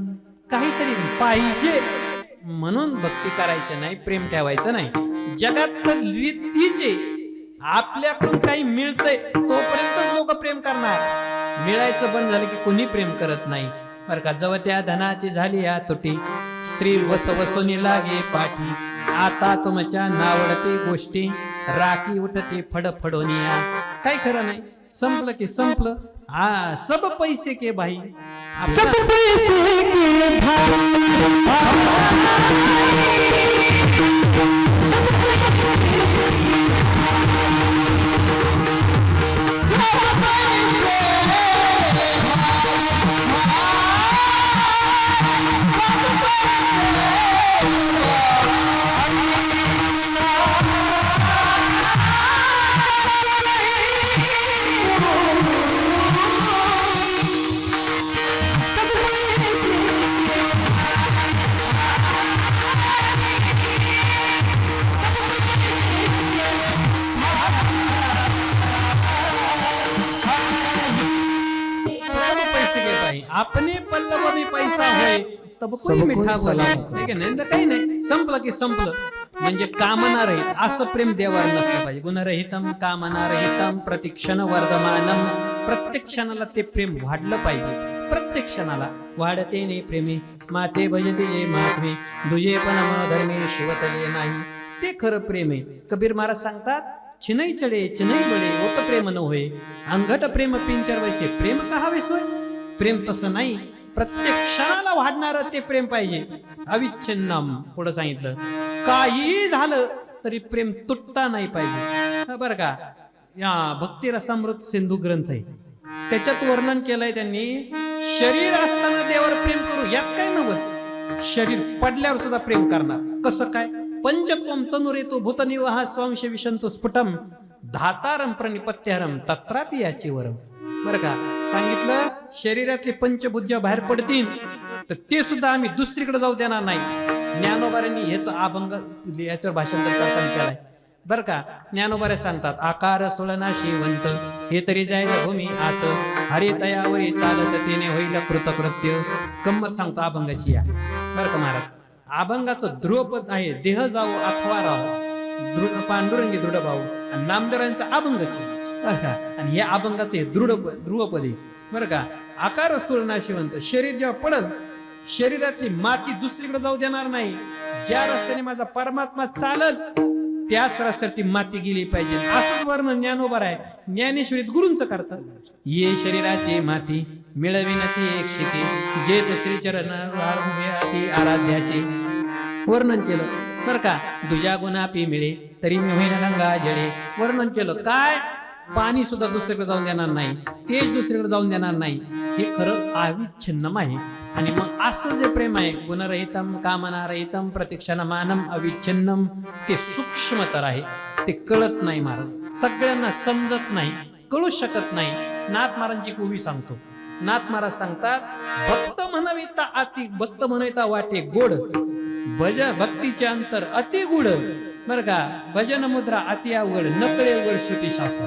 काहीतरी पाहिजे म्हणून भक्ती करायचं नाही, प्रेम ठेवायचं नाही. जगात रीतीचे आपल्याकडून काही मिळतंय तोपर्यंत लोक प्रेम करणार. मिळायचं बंद झालं की कोणी प्रेम करत नाही बरं का. जवळ त्या धनाची झाली या तुटी, स्त्री वसवसुनी लागे पाठी. आता तुमच्या नावडते गोष्टी, राखी उठते फडफडोनिया. काही खरं नाही, संपलं की संपलं. सब पैसे के भाई, सब पैसे के अपने पल्लव में पैसा होय तब कोई मिठा बोला. काही नाही, संपलं की संपलं. म्हणजे कामना रहित असं प्रेम देवावर नसलं पाहिजे. गुणरहितम कामना रहितम प्रतीक्षण वर्धमानम. प्रत्येक क्षणाला ते प्रेम वाढलं पाहिजे. प्रत्येक क्षणाला वाढते ने प्रेमे माते भजते जे महात्मे, दुजे पण मनोधर्मे शिवतले नाही. ते खरं प्रेम आहे. कबीर महाराज सांगतात, चिनई चढे चिनई बळे ओत प्रेम न होय, अंगट प्रेम पिंचर वैसे प्रेम कहावे सोय. प्रेम तसं नाही, प्रत्येक क्षणाला वाढणार ते प्रेम पाहिजे. अविच्छिन्नम. पुढे सांगितलं, काही झालं तरी प्रेम तुटता नाही पाहिजे बरं का. या भक्ती रसामृत सिंधू ग्रंथ आहे, त्याच्यात वर्णन केलंय त्यांनी. शरीर असताना देवावर प्रेम करू यात काय नव्हतं. शरीर पडल्यावर सुद्धा प्रेम करणार. कसं काय? पंचत्वम तनुरेतो भूतनिवाह स्वांश विशंतो स्फुटम धातारम प्रणिपत्यारम तत्रापि याची वरम. बरं का, सांगितलं शरीरातले पंचभुज्या बाहेर पडतील तर ते सुद्धा आम्ही दुसरीकडे जाऊ देणार नाही. ज्ञानोबाऱ्यांनी याच अभंग याच्यावर भाषांतर करताना केलाय. बर का, ज्ञानोबारे सांगतात आकार सोळना शिवंत हे तरी जायला भूमी आत हरी तयावरी चालत तेने होईल कृतकृत्य. गंमत सांगतो अभंगाची या. बर का महाराज, अभंगाचं ध्रुवपद आहे देह जाऊ अथवा राहू पांडुरंगी दृढ भाऊ आणि नामदेवांचं अभंगाची. बर का, आणि हे अभंगाचे ध्रुवपद आहे. बरं का, आकार स्थूल नाशिवंत शरीर जेव्हा पडल शरीरातली माती दुसरीकडे जाऊ देणार नाही. ज्या रस्त्याने माझा परमात्मा चालल त्याच रस्त्यावर ती माती गेली पाहिजे. असंच वर्णन ज्ञानोबा आहे ज्ञानेश्वरीत गुरूंचं करतात. ये शरीराची माती मिळविन ती एक शिती जेत श्रीचरण आराध्याचे वर्णन केलं. बर का, तुझ्या गुणापी मिळे तरी मी होईन गंगा जळे वर्णन केलं. काय, पाणी सुद्धा दुसरीकडे जाऊन देणार नाही, तेज दुसरीकडे जाऊन देणार नाही. हे खरं अविच्छिन्नम आहे. आणि मग असं जे प्रेम आहे गुणरहितम कामनारहितम प्रतिक्षणमानम अविच्छिन्नम ते सूक्ष्मतर आहे. ते कळत नाही महाराज, सगळ्यांना समजत नाही, कळू शकत नाही. नाथ महाराजांची एक उभी सांगतो. नाथ महाराज सांगतात भक्त म्हणविता अति भक्त म्हणविता वाटे गोड भक्तीचे अंतर अति गुढ. बर का, भजन मुद्रा अति अवघड नकळे उघड श्रुती शास्त्र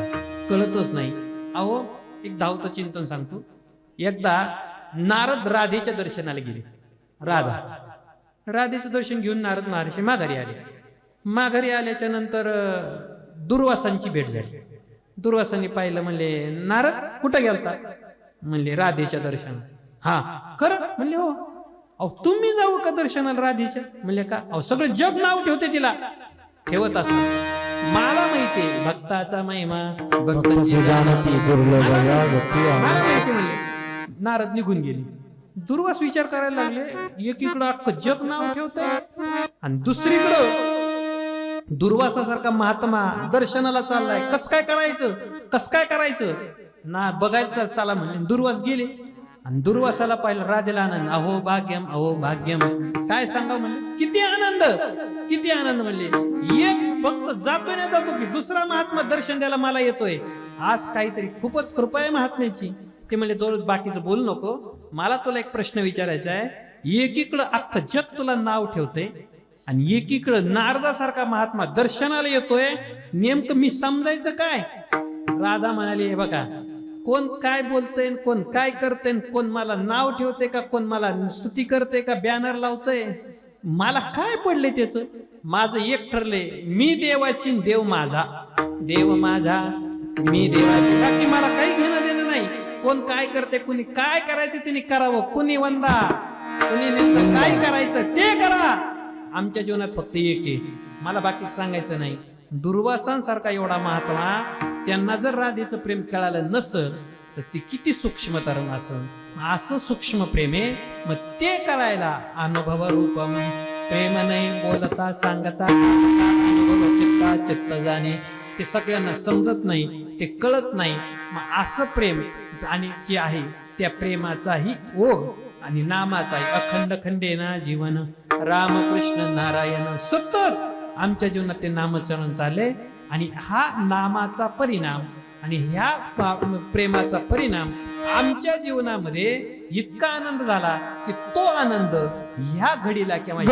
कळतच नाही. अहो एक धावतं चिंतन सांगतो. एकदा नारद राधेच्या दर्शनाला गेले. राधेचं दर्शन घेऊन नारद महर्षी माघारी आले. माघारी आल्याच्या नंतर दुर्वासांची भेट झाली. दुर्वासांनी पाहिलं, म्हणले नारद कुठं गेलता? म्हणले राधेच्या दर्शन. हा खरं? म्हणले हो. अहो तुम्ही जाऊ का दर्शनाला राधेच्या? म्हणले का? अहो सगळं जग नाव ठेवते तिला. ठेवत असत. मला माहितीये भक्ताचा महिमा भक्ताची जाणती दुर्लभ मला माहिती. म्हणले नारद निघून गेले. दुर्वास विचार करायला लागले, एकीकडं अख्खं जग नाव ठेवतंय आणि दुसरीकडं दुर्वासासारखा महात्मा दर्शनाला चाललाय. कस काय करायचं, कस काय करायचं ना बघायचं चला म्हणले. दुर्वास गेले आणि दुर्वासाला पाहिलं. राधेला आनंद, अहो भाग्यम अहो भाग्यम. काय सांगा म्हणले, किती आनंद किती आनंद. म्हणले एक भक्त जातोय ना जातो की दुसरा महात्मा दर्शन द्यायला मला येतोय. आज काहीतरी खूपच कृपा आहे महात्म्याची. ते म्हणले दररोज बाकीचं बोलू नको, मला तुला एक प्रश्न विचारायचा आहे. एकीकडं अख्खं जग तुला नाव ठेवते आणि एकीकडं नारदासारखा महात्मा दर्शनाला येतोय, नेमकं मी समजायचं काय? राधा म्हणाली, हे बघा कोण काय बोलतय, कोण काय करते, कोण मला नाव ठेवते का, कोण मला स्तुती करते का, बॅनर लावतोय, मला काय पडले त्याच? माझं एक ठरले, मी देवाची देव माझा, देव माझा मी देवाची. बाकी मला काही घेणं देणं नाही. कोण काय करते, कुणी काय करायचं त्यांनी करावं, कुणी वंदा कुणी नेमकं काय करायचं ते करा. आमच्या जीवनात फक्त एक आहे, मला बाकी सांगायचं नाही. दुर्वासांसारखा एवढा महात्मा, त्यांना जर राधेचं प्रेम कळालं नसल तर ते किती सूक्ष्मतर असल. असं सूक्ष्म प्रेम आहे. मग ते करायला अनुभव रूपम प्रेम नाही बोलता सांगता अनुभव चित्ता चित्त जाणे. ते सगळ्यांना समजत नाही, ते कळत नाही. मग असं प्रेम आणि जे आहे त्या प्रेमाचाही ओघ आणि नामाचाही अखंड खंडेना जीवन रामकृष्ण नारायण सतत आमच्या जीवनात ते नामचरण चालले. आणि हा नामाचा परिणाम आणि ह्या प्रेमाचा परिणाम आमच्या जीवनामध्ये इतका आनंद झाला की तो आनंद ह्या घडीला किंवा